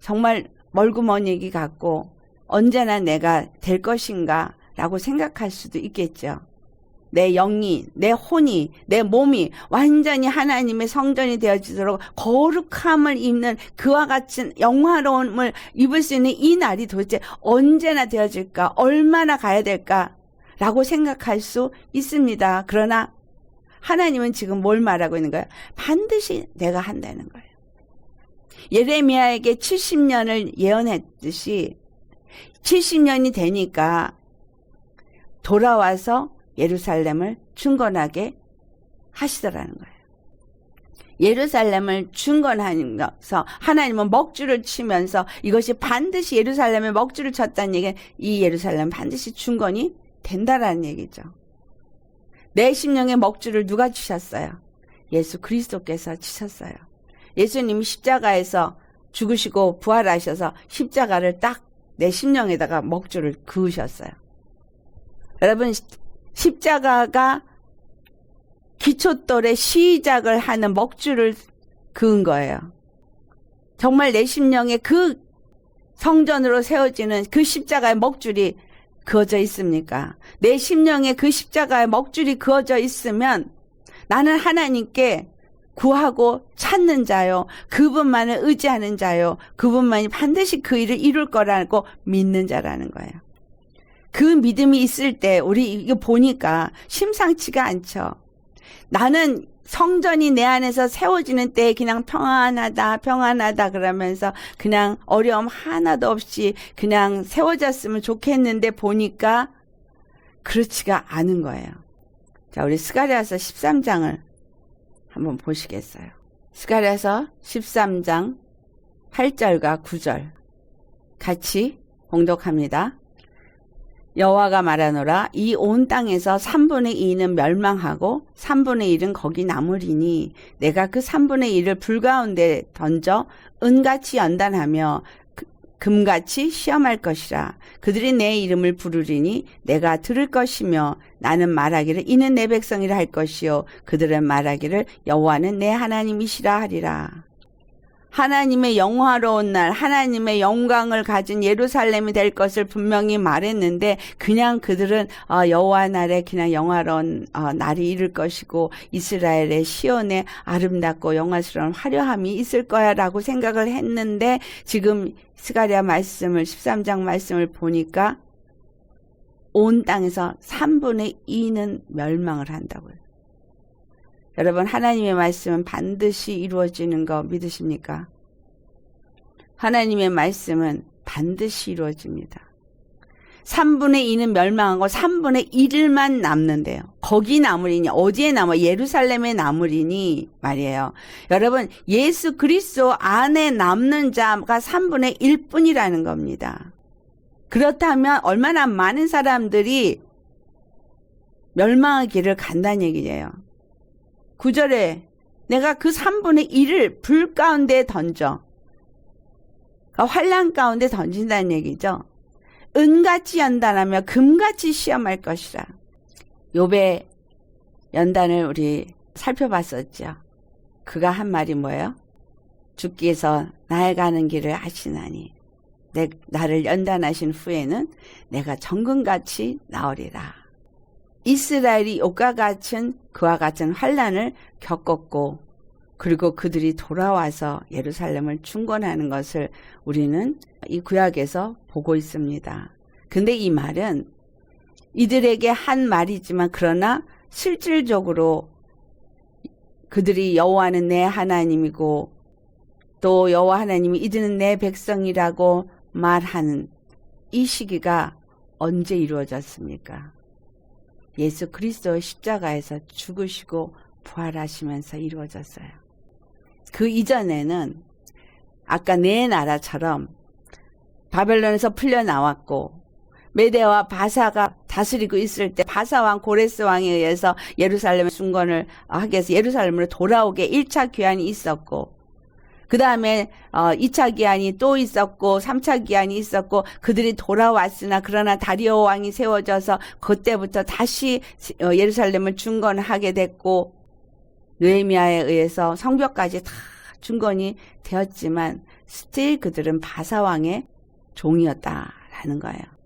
정말 멀고 먼 얘기 같고 언제나 내가 될 것인가 라고 생각할 수도 있겠죠. 내 영이, 내 혼이, 내 몸이 완전히 하나님의 성전이 되어지도록 거룩함을 입는 그와 같은 영화로움을 입을 수 있는 이 날이 도대체 언제나 되어질까? 얼마나 가야 될까? 라고 생각할 수 있습니다. 그러나 하나님은 지금 뭘 말하고 있는 거예요? 반드시 내가 한다는 거예요. 예레미야에게 70년을 예언했듯이 70년이 되니까 돌아와서 예루살렘을 충건하게 하시더라는 거예요. 예루살렘을 충건하면서 하나님은 먹줄을 치면서 이것이 반드시 예루살렘에 먹줄을 쳤다는 얘기는 이 예루살렘은 반드시 충건이 된다라는 얘기죠. 내 심령에 먹줄을 누가 치셨어요? 예수 그리스도께서 치셨어요. 예수님이 십자가에서 죽으시고 부활하셔서 십자가를 딱 내 심령에다가 먹줄을 그으셨어요. 여러분 십자가가 기초돌의 시작을 하는 먹줄을 그은 거예요. 정말 내 심령에 그 성전으로 세워지는 그 십자가의 먹줄이 그어져 있습니까? 내 심령에 그 십자가의 먹줄이 그어져 있으면 나는 하나님께 구하고 찾는 자요. 그분만을 의지하는 자요. 그분만이 반드시 그 일을 이룰 거라고 믿는 자라는 거예요. 그 믿음이 있을 때 우리 이거 보니까 심상치가 않죠. 나는 성전이 내 안에서 세워지는 때 그냥 평안하다 그러면서 그냥 어려움 하나도 없이 그냥 세워졌으면 좋겠는데 보니까 그렇지가 않은 거예요. 자, 우리 스가랴서 13장을 한번 보시겠어요. 스가랴서 13장 8절과 9절 같이 봉독합니다. 여호와가 말하노라 이 온 땅에서 3분의 2는 멸망하고 3분의 1은 거기 남으리니 내가 그 3분의 1을 불 가운데 던져 은같이 연단하며 금같이 시험할 것이라. 그들이 내 이름을 부르리니 내가 들을 것이며 나는 말하기를 이는 내 백성이라 할 것이요 그들은 말하기를 여호와는 내 하나님이시라 하리라. 하나님의 영화로운 날, 하나님의 영광을 가진 예루살렘이 될 것을 분명히 말했는데 그냥 그들은 여호와 날에 그냥 영화로운 날이 이룰 것이고 이스라엘의 시온에 아름답고 영화스러운 화려함이 있을 거야 라고 생각을 했는데 지금 스가랴 말씀을 13장 말씀을 보니까 온 땅에서 3분의 2는 멸망을 한다고요. 여러분 하나님의 말씀은 반드시 이루어지는 거 믿으십니까? 하나님의 말씀은 반드시 이루어집니다. 3분의 2는 멸망하고 3분의 1만 남는데요. 거기 남으리니 어디에 남아? 예루살렘에 남으리니 말이에요. 여러분 예수 그리스도 안에 남는 자가 3분의 1뿐이라는 겁니다. 그렇다면 얼마나 많은 사람들이 멸망의 길을 간다는 얘기예요. 9절에 내가 그 3분의 1을 불 가운데 던져. 그러니까 환난 가운데 던진다는 얘기죠. 은같이 연단하며 금같이 시험할 것이라. 욥의 연단을 우리 살펴봤었죠. 그가 한 말이 뭐예요? 주께서 나의 가는 길을 아시나니 나를 연단하신 후에는 내가 정금같이 나오리라. 이스라엘이 그와 같은 환난을 겪었고 그리고 그들이 돌아와서 예루살렘을 충건하는 것을 우리는 이 구약에서 보고 있습니다. 근데 이 말은 이들에게 한 말이지만 그러나 실질적으로 그들이 여호와는 내 하나님이고 또 여호와 하나님이 이들은 내 백성이라고 말하는 이 시기가 언제 이루어졌습니까? 예수 그리스도의 십자가에서 죽으시고 부활하시면서 이루어졌어요. 그 이전에는 아까 내 나라처럼 바벨론에서 풀려나왔고 메대와 바사가 다스리고 있을 때 바사왕 고레스 왕에 의해서 예루살렘 순건을 하게 해서 예루살렘으로 돌아오게 1차 귀환이 있었고 그 다음에 2차 기한이 또 있었고 3차 기한이 있었고 그들이 돌아왔으나 그러나 다리오 왕이 세워져서 그때부터 다시 예루살렘을 중건하게 됐고 느헤미야에 의해서 성벽까지 다 중건이 되었지만 스틸 그들은 바사왕의 종이었다라는 거예요.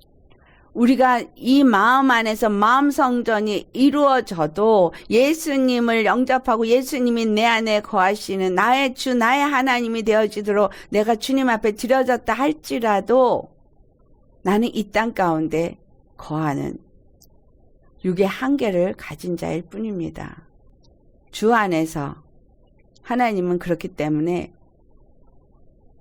우리가 이 마음 안에서 마음 성전이 이루어져도 예수님을 영접하고 예수님이 내 안에 거하시는 나의 주 나의 하나님이 되어지도록 내가 주님 앞에 드려졌다 할지라도 나는 이 땅 가운데 거하는 육의 한계를 가진 자일 뿐입니다. 주 안에서 하나님은 그렇기 때문에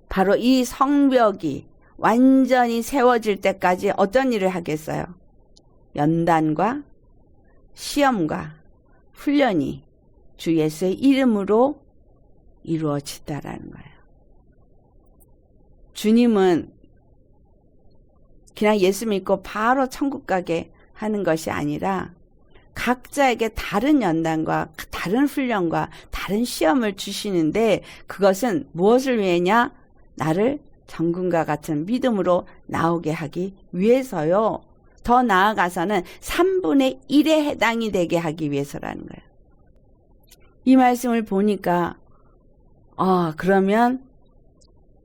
바로 이 성벽이 완전히 세워질 때까지 어떤 일을 하겠어요? 연단과 시험과 훈련이 주 예수의 이름으로 이루어진다라는 거예요. 주님은 그냥 예수 믿고 바로 천국 가게 하는 것이 아니라 각자에게 다른 연단과 다른 훈련과 다른 시험을 주시는데 그것은 무엇을 위해냐? 나를 정금과 같은 믿음으로 나오게 하기 위해서요. 더 나아가서는 3분의 1에 해당이 되게 하기 위해서라는 거예요. 이 말씀을 보니까 그러면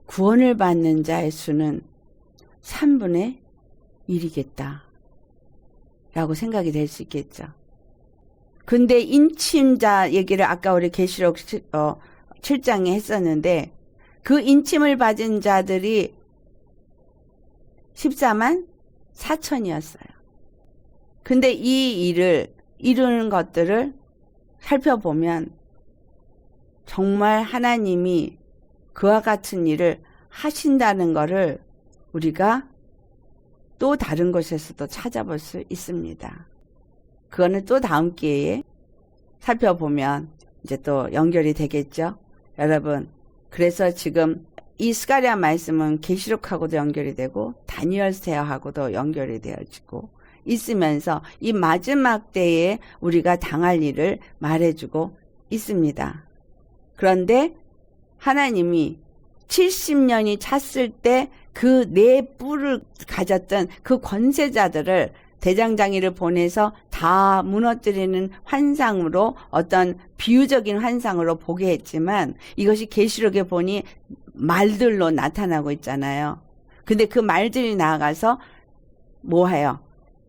구원을 받는 자의 수는 3분의 1이겠다 라고 생각이 될 수 있겠죠. 근데 인침자 얘기를 아까 우리 계시록 7장에 했었는데 그 인침을 받은 자들이 14만 4천이었어요. 근데 이 일을 이루는 것들을 살펴보면 정말 하나님이 그와 같은 일을 하신다는 것을 우리가 또 다른 곳에서도 찾아볼 수 있습니다. 그거는 또 다음 기회에 살펴보면 이제 또 연결이 되겠죠. 여러분, 그래서 지금 이 스가랴 말씀은 계시록하고도 연결이 되고 다니엘서하고도 연결이 되어지고 있으면서 이 마지막 때에 우리가 당할 일을 말해주고 있습니다. 그런데 하나님이 70년이 찼을 때 그 네 뿔을 가졌던 그 권세자들을 대장장이를 보내서 다 무너뜨리는 환상으로 어떤 비유적인 환상으로 보게 했지만 이것이 계시록에 보니 말들로 나타나고 있잖아요. 근데 그 말들이 나아가서 뭐해요?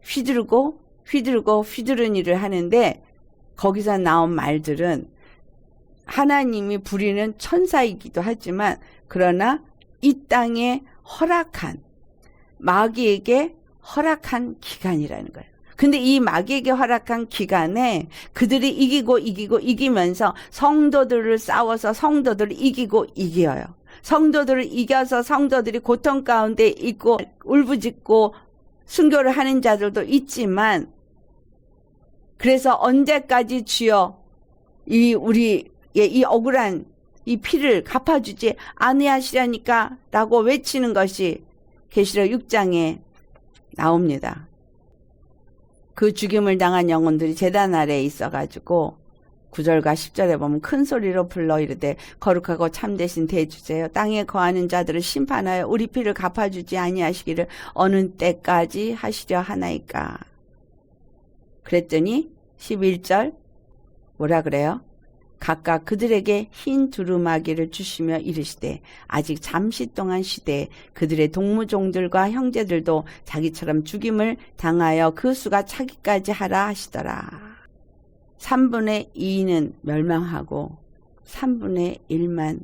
휘두르는 일을 하는데 거기서 나온 말들은 하나님이 부리는 천사이기도 하지만 그러나 이 땅에 허락한 마귀에게 허락한 기간이라는 거예요. 근데 이 마귀에게 허락한 기간에 그들이 이기면서 성도들을 싸워서 성도들을 이겨요. 성도들을 이겨서 성도들이 고통 가운데 있고 울부짖고 순교를 하는 자들도 있지만 그래서 언제까지 주여 우리의 이 억울한 이 피를 갚아주지 아니하시려니까 라고 외치는 것이 계시록 6장에 나옵니다. 그 죽임을 당한 영혼들이 제단 아래에 있어가지고 9절과 10절에 보면 큰 소리로 불러 이르되 거룩하고 참되신 대주제여 땅에 거하는 자들을 심판하여 우리 피를 갚아주지 아니하시기를 어느 때까지 하시려 하나이까. 그랬더니 11절 뭐라 그래요? 각각 그들에게 흰 두루마기를 주시며 이르시되 아직 잠시 동안 쉬되 그들의 동무종들과 형제들도 자기처럼 죽임을 당하여 그 수가 차기까지 하라 하시더라. 3분의 2는 멸망하고 3분의 1만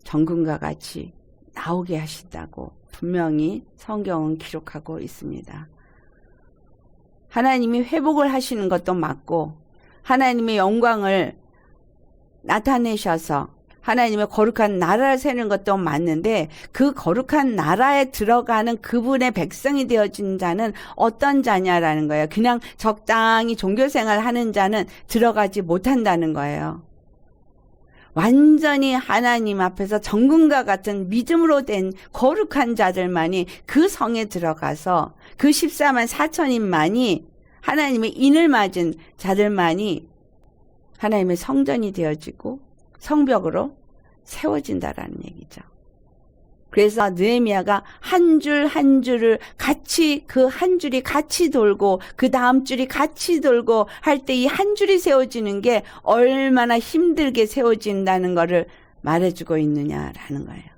정금과 같이 나오게 하신다고 분명히 성경은 기록하고 있습니다. 하나님이 회복을 하시는 것도 맞고 하나님의 영광을 나타내셔서 하나님의 거룩한 나라를 세우는 것도 맞는데 그 거룩한 나라에 들어가는 그분의 백성이 되어진 자는 어떤 자냐라는 거예요. 그냥 적당히 종교생활 하는 자는 들어가지 못한다는 거예요. 완전히 하나님 앞에서 정금과 같은 믿음으로 된 거룩한 자들만이 그 성에 들어가서 그 14만 4천인만이 하나님의 인을 맞은 자들만이 하나님의 성전이 되어지고 성벽으로 세워진다라는 얘기죠. 그래서 느헤미야가 한 줄 한 줄을 같이 그 한 줄이 같이 돌고 그 다음 줄이 같이 돌고 할 때 이 한 줄이 세워지는 게 얼마나 힘들게 세워진다는 것을 말해주고 있느냐라는 거예요.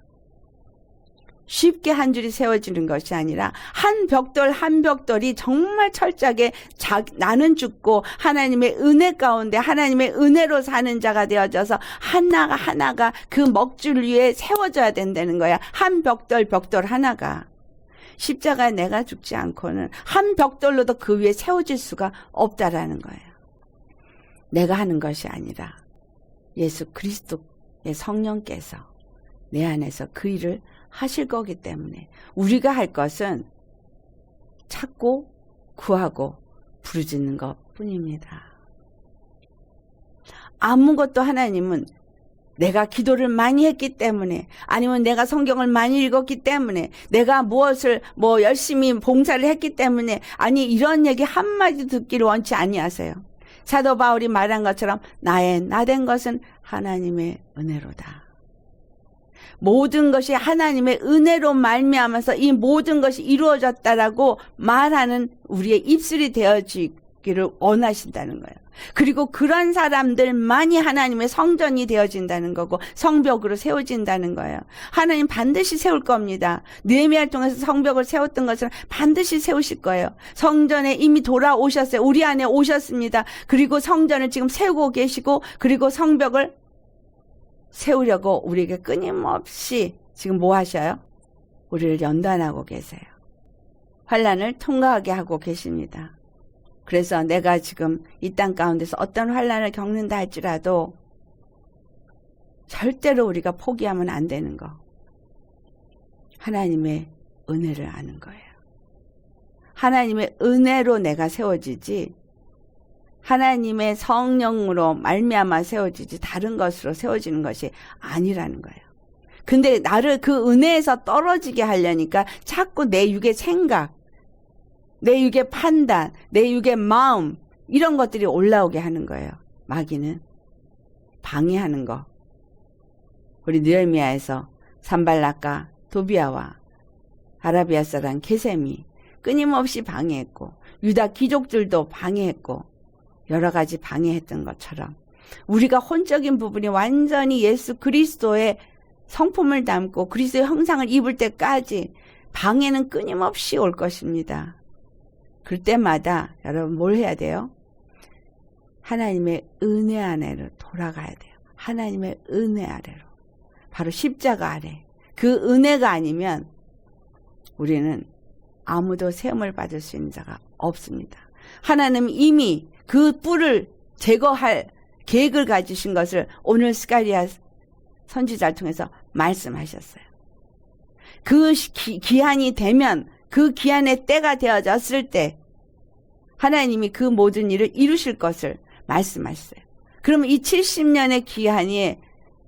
쉽게 한 줄이 세워지는 것이 아니라 한 벽돌 한 벽돌이 정말 철저하게 나는 죽고 하나님의 은혜 가운데 하나님의 은혜로 사는 자가 되어져서 하나가 하나가 그 먹줄 위에 세워져야 된다는 거야. 한 벽돌 하나가. 십자가에 내가 죽지 않고는 한 벽돌로도 그 위에 세워질 수가 없다라는 거예요. 내가 하는 것이 아니라 예수 그리스도의 성령께서 내 안에서 그 일을 하실 거기 때문에 우리가 할 것은 찾고 구하고 부르짖는 것뿐입니다. 아무것도 하나님은 내가 기도를 많이 했기 때문에 아니면 내가 성경을 많이 읽었기 때문에 내가 무엇을 열심히 봉사를 했기 때문에 아니 이런 얘기 한마디 듣기를 원치 아니하세요. 사도 바울이 말한 것처럼 나된 것은 하나님의 은혜로다. 모든 것이 하나님의 은혜로 말미암아서 이 모든 것이 이루어졌다라고 말하는 우리의 입술이 되어지기 되기를 원하신다는 거예요. 그리고 그런 사람들만이 하나님의 성전이 되어진다는 거고 성벽으로 세워진다는 거예요. 하나님 반드시 세울 겁니다. 느헤미야를 통해서 성벽을 세웠던 것을 반드시 세우실 거예요. 성전에 이미 돌아오셨어요. 우리 안에 오셨습니다. 그리고 성전을 지금 세우고 계시고 그리고 성벽을 세우려고 우리에게 끊임없이 지금 뭐 하셔요? 우리를 연단하고 계세요. 환난을 통과하게 하고 계십니다. 그래서 내가 지금 이 땅 가운데서 어떤 환난을 겪는다 할지라도 절대로 우리가 포기하면 안 되는 거. 하나님의 은혜를 아는 거예요. 하나님의 은혜로 내가 세워지지 하나님의 성령으로 말미암아 세워지지 다른 것으로 세워지는 것이 아니라는 거예요. 근데 나를 그 은혜에서 떨어지게 하려니까 자꾸 내 육의 생각, 내 육의 판단, 내 육의 마음 이런 것들이 올라오게 하는 거예요. 마귀는 방해하는 거. 우리 느헤미야에서 산발락과 도비아와 아라비아 사람 게셈이 끊임없이 방해했고 유다 귀족들도 방해했고 여러 가지 방해했던 것처럼 우리가 혼적인 부분이 완전히 예수 그리스도의 성품을 담고 그리스도의 형상을 입을 때까지 방해는 끊임없이 올 것입니다. 그때마다 여러분 뭘 해야 돼요? 하나님의 은혜 아래로 돌아가야 돼요. 하나님의 은혜 아래로. 바로 십자가 아래. 그 은혜가 아니면 우리는 아무도 세움을 받을 수 있는 자가 없습니다. 하나님 이미 그 뿔을 제거할 계획을 가지신 것을 오늘 스가랴 선지자를 통해서 말씀하셨어요. 그 기한이 되면 그 기한의 때가 되어졌을 때 하나님이 그 모든 일을 이루실 것을 말씀하셨어요. 그러면 이 70년의 기한이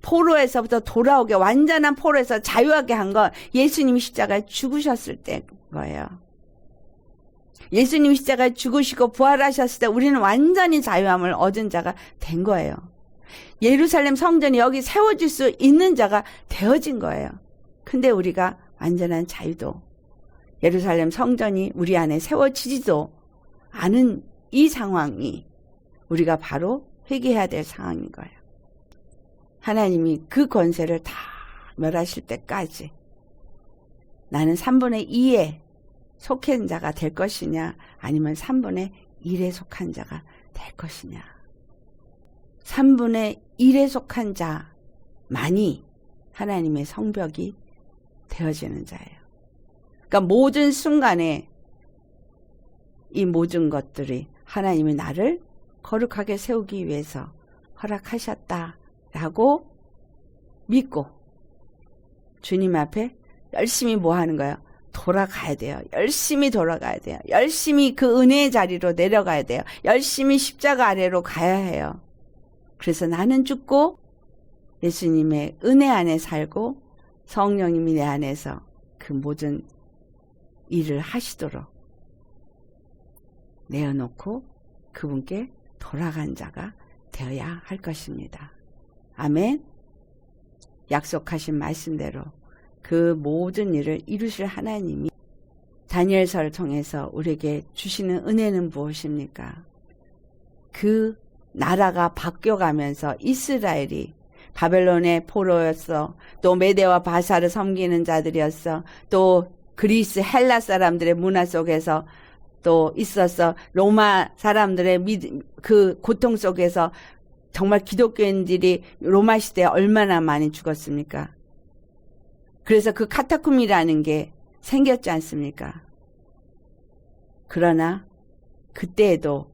포로에서부터 돌아오게 완전한 포로에서 자유하게 한 건 예수님이 십자가에 죽으셨을 때 거예요. 예수님이 십자가에 죽으시고 부활하셨을 때 우리는 완전히 자유함을 얻은 자가 된 거예요. 예루살렘 성전이 여기 세워질 수 있는 자가 되어진 거예요. 근데 우리가 완전한 자유도 예루살렘 성전이 우리 안에 세워지지도 않은 이 상황이 우리가 바로 회개해야 될 상황인 거예요. 하나님이 그 권세를 다 멸하실 때까지 나는 3분의 2에 속한 자가 될 것이냐 아니면 3분의 1에 속한 자가 될 것이냐. 3분의 1에 속한 자만이 하나님의 성벽이 되어지는 자예요. 그러니까 모든 순간에 이 모든 것들이 하나님이 나를 거룩하게 세우기 위해서 허락하셨다라고 믿고 주님 앞에 열심히 뭐 하는 거예요? 돌아가야 돼요. 열심히 돌아가야 돼요. 열심히 그 은혜의 자리로 내려가야 돼요. 열심히 십자가 아래로 가야 해요. 그래서 나는 죽고 예수님의 은혜 안에 살고 성령님이 내 안에서 그 모든 일을 하시도록 내어놓고 그분께 돌아간 자가 되어야 할 것입니다. 아멘. 약속하신 말씀대로 그 모든 일을 이루실 하나님이 다니엘서를 통해서 우리에게 주시는 은혜는 무엇입니까? 그 나라가 바뀌어가면서 이스라엘이 바벨론의 포로였어. 또 메대와 바사를 섬기는 자들이었어. 또 그리스 헬라 사람들의 문화 속에서 또 있었어. 로마 사람들의 그 고통 속에서 정말 기독교인들이 로마 시대에 얼마나 많이 죽었습니까? 그래서 그 카타콤이라는 게 생겼지 않습니까? 그러나 그때에도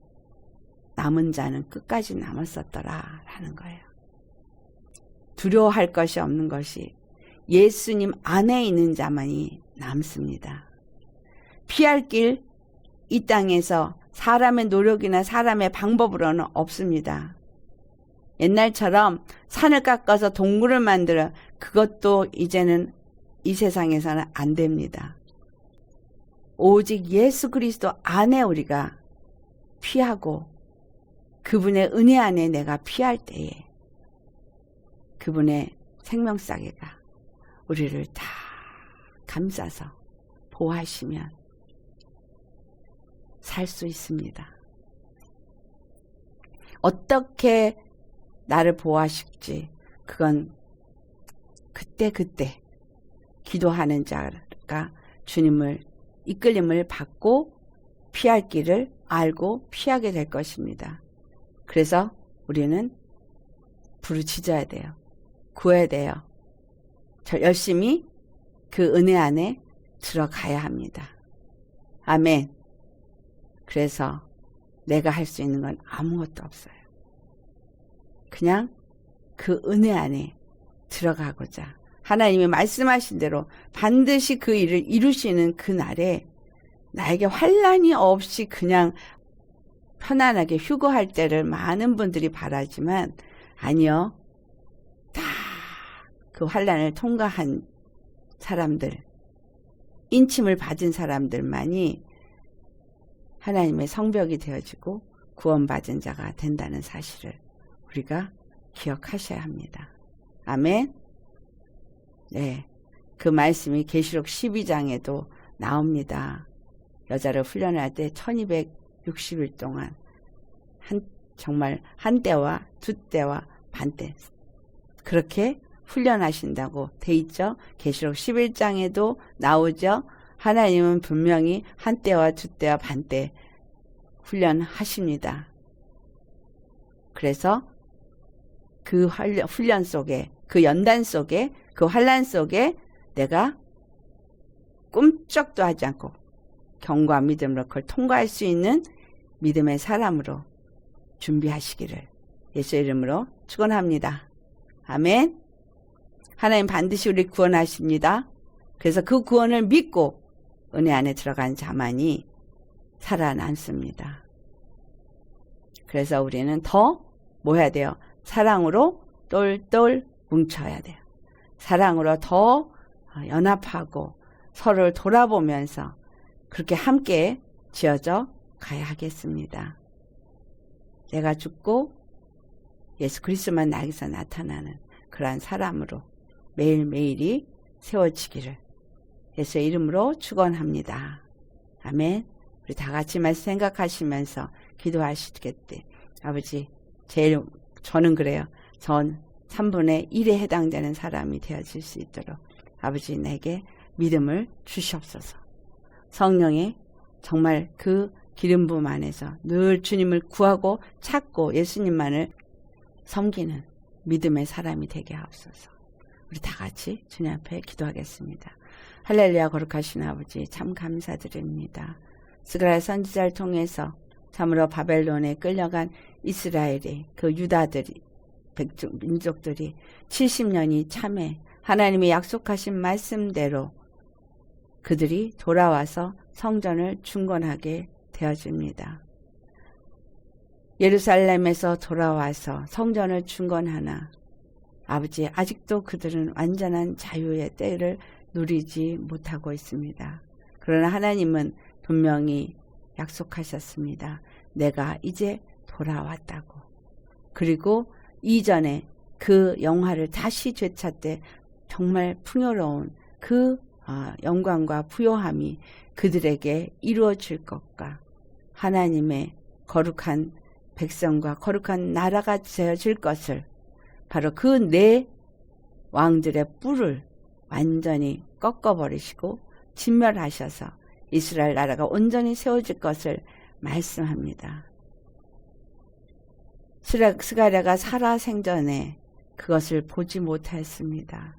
남은 자는 끝까지 남았었더라라는 거예요. 두려워할 것이 없는 것이 예수님 안에 있는 자만이 남습니다. 피할 길 이 땅에서 사람의 노력이나 사람의 방법으로는 없습니다. 옛날처럼 산을 깎아서 동굴을 만들어 그것도 이제는 이 세상에서는 안 됩니다. 오직 예수 그리스도 안에 우리가 피하고 그분의 은혜 안에 내가 피할 때에 그분의 생명싸개가 우리를 다 감싸서 보호하시면 살 수 있습니다. 어떻게 나를 보호하실지 그건 그때 기도하는 자가 주님을 이끌림을 받고 피할 길을 알고 피하게 될 것입니다. 그래서 우리는 부르짖어야 돼요. 구해야 돼요. 열심히 그 은혜 안에 들어가야 합니다. 아멘. 그래서 내가 할 수 있는 건 아무것도 없어요. 그냥 그 은혜 안에 들어가고자 하나님이 말씀하신 대로 반드시 그 일을 이루시는 그날에 나에게 환난이 없이 그냥 편안하게 휴거할 때를 많은 분들이 바라지만 아니요. 다 그 환난을 통과한 사람들, 인침을 받은 사람들만이 하나님의 성벽이 되어지고 구원받은 자가 된다는 사실을 우리가 기억하셔야 합니다. 아멘. 네, 그 말씀이 계시록 12장에도 나옵니다. 여자를 훈련할 때 1260일 동안 정말 한 때와 두 때와 반 때 그렇게 훈련하신다고 돼 있죠. 계시록 11장에도 나오죠. 하나님은 분명히 한 때와 두 때와 반 때 훈련하십니다. 그래서 그 훈련 속에, 그 연단 속에, 그 환난 속에 내가 꿈쩍도 하지 않고 경과 믿음으로 그걸 통과할 수 있는 믿음의 사람으로 준비하시기를 예수의 이름으로 축원합니다. 아멘. 하나님 반드시 우리 구원하십니다. 그래서 그 구원을 믿고 은혜 안에 들어간 자만이 살아남습니다. 그래서 우리는 더 뭐 해야 돼요? 사랑으로 똘똘 뭉쳐야 돼요. 사랑으로 더 연합하고 서로를 돌아보면서 그렇게 함께 지어져 가야 하겠습니다. 내가 죽고 예수 그리스도만 나에게서 나타나는 그러한 사람으로 매일매일이 세워지기를 예수의 이름으로 축원합니다. 아멘. 우리 다 같이 말씀 생각하시면서 기도하시겠대. 아버지, 저는 그래요. 전 3분의 1에 해당되는 사람이 되어질 수 있도록 아버지 내게 믿음을 주시옵소서. 성령의 정말 그 기름 부음 안에서 늘 주님을 구하고 찾고 예수님만을 섬기는 믿음의 사람이 되게 하옵소서. 우리 다 같이 주님 앞에 기도하겠습니다. 할렐루야. 거룩하신 아버지 참 감사드립니다. 스가랴 선지자를 통해서 참으로 바벨론에 끌려간 이스라엘의 그 유다들이 민족들이 70년이 참에 하나님이 약속하신 말씀대로 그들이 돌아와서 성전을 중건하게 되어집니다. 예루살렘에서 돌아와서 성전을 중건하나 아버지 아직도 그들은 완전한 자유의 때를 누리지 못하고 있습니다. 그러나 하나님은 분명히 약속하셨습니다. 내가 이제 돌아왔다고. 그리고 이전에 그 영화를 다시 되찾되 정말 풍요로운 그 영광과 부요함이 그들에게 이루어질 것과 하나님의 거룩한 백성과 거룩한 나라가 되어질 것을 바로 그 네 왕들의 뿔을 완전히 꺾어버리시고 진멸하셔서 이스라엘 나라가 온전히 세워질 것을 말씀합니다. 스가랴가 살아생전에 그것을 보지 못했습니다.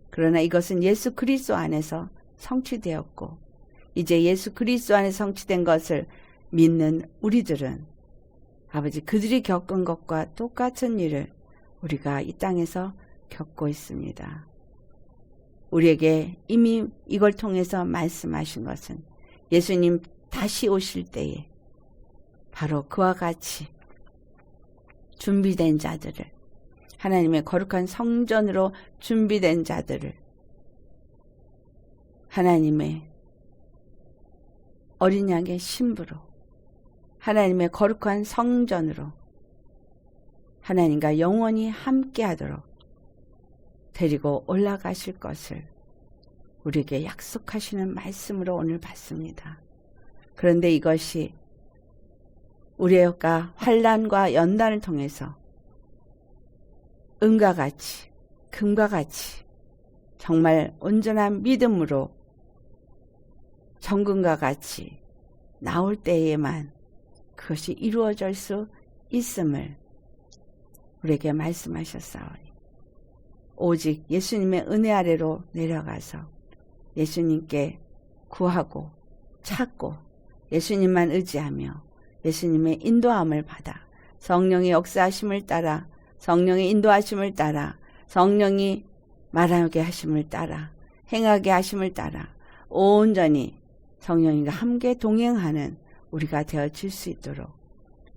그러나 이것은 예수 그리스도 안에서 성취되었고 이제 예수 그리스도 안에 성취된 것을 믿는 우리들은 아버지 그들이 겪은 것과 똑같은 일을 우리가 이 땅에서 겪고 있습니다. 우리에게 이미 이걸 통해서 말씀하신 것은 예수님 다시 오실 때에 바로 그와 같이 준비된 자들을 하나님의 거룩한 성전으로 준비된 자들을 하나님의 어린 양의 신부로 하나님의 거룩한 성전으로 하나님과 영원히 함께하도록 데리고 올라가실 것을 우리에게 약속하시는 말씀으로 오늘 받습니다. 그런데 이것이 우리가 환난과 연단을 통해서 은과 같이 금과 같이 정말 온전한 믿음으로 정금과 같이 나올 때에만 그것이 이루어질 수 있음을 우리에게 말씀하셨사오니 오직 예수님의 은혜 아래로 내려가서 예수님께 구하고 찾고 예수님만 의지하며 예수님의 인도함을 받아 성령의 역사하심을 따라 성령의 인도하심을 따라 성령이 말하게 하심을 따라 행하게 하심을 따라 온전히 성령님과 함께 동행하는 우리가 되어질 수 있도록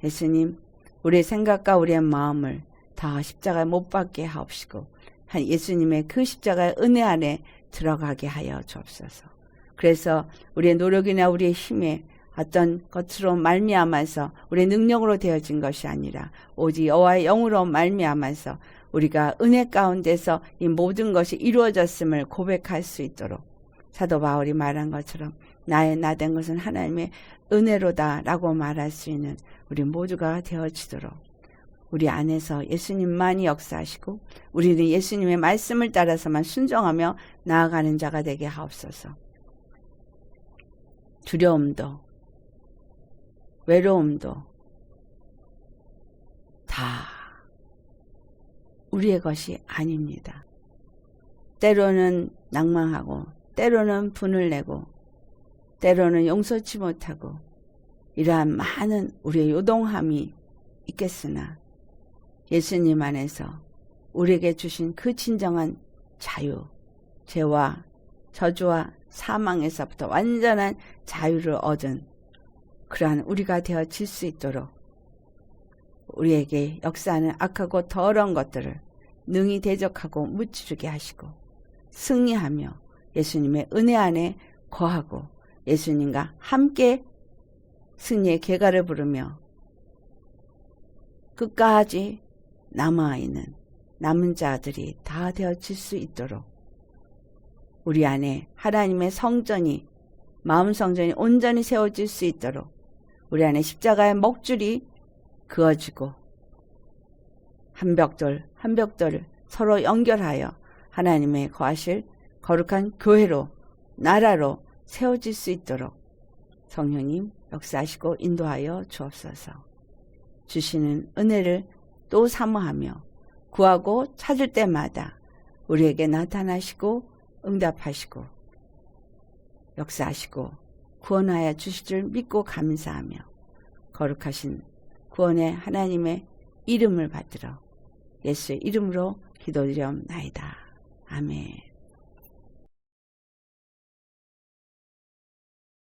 예수님 우리의 생각과 우리의 마음을 다 십자가에 못 박게 하옵시고 예수님의 그 십자가의 은혜 안에 들어가게 하여 주옵소서. 그래서 우리의 노력이나 우리의 힘에 어떤 것으로 말미암아서 우리의 능력으로 되어진 것이 아니라 오직 여호와의 영으로 말미암아서 우리가 은혜 가운데서 이 모든 것이 이루어졌음을 고백할 수 있도록 사도 바울이 말한 것처럼 나의 나 된 것은 하나님의 은혜로다 라고 말할 수 있는 우리 모두가 되어지도록 우리 안에서 예수님만이 역사하시고 우리는 예수님의 말씀을 따라서만 순종하며 나아가는 자가 되게 하옵소서. 두려움도 외로움도 다 우리의 것이 아닙니다. 때로는 낭망하고 때로는 분을 내고 때로는 용서치 못하고 이러한 많은 우리의 요동함이 있겠으나 예수님 안에서 우리에게 주신 그 진정한 자유, 죄와 저주와 사망에서부터 완전한 자유를 얻은 그러한 우리가 되어질 수 있도록 우리에게 역사하는 악하고 더러운 것들을 능히 대적하고 무찌르게 하시고 승리하며 예수님의 은혜 안에 거하고 예수님과 함께 승리의 계가를 부르며 끝까지 남아있는 남은 자들이 다 되어질 수 있도록 우리 안에 하나님의 성전이 마음 성전이 온전히 세워질 수 있도록 우리 안에 십자가의 목줄이 그어지고 한 벽돌 한 벽돌을 서로 연결하여 하나님의 거하실 거룩한 교회로 나라로 세워질 수 있도록 성령님 역사하시고 인도하여 주옵소서. 주시는 은혜를 또 사모하며 구하고 찾을 때마다 우리에게 나타나시고 응답하시고 역사하시고 구원하여 주실 줄 믿고 감사하며 거룩하신 구원의 하나님의 이름을 받들어 예수의 이름으로 기도드리옵나이다. 아멘.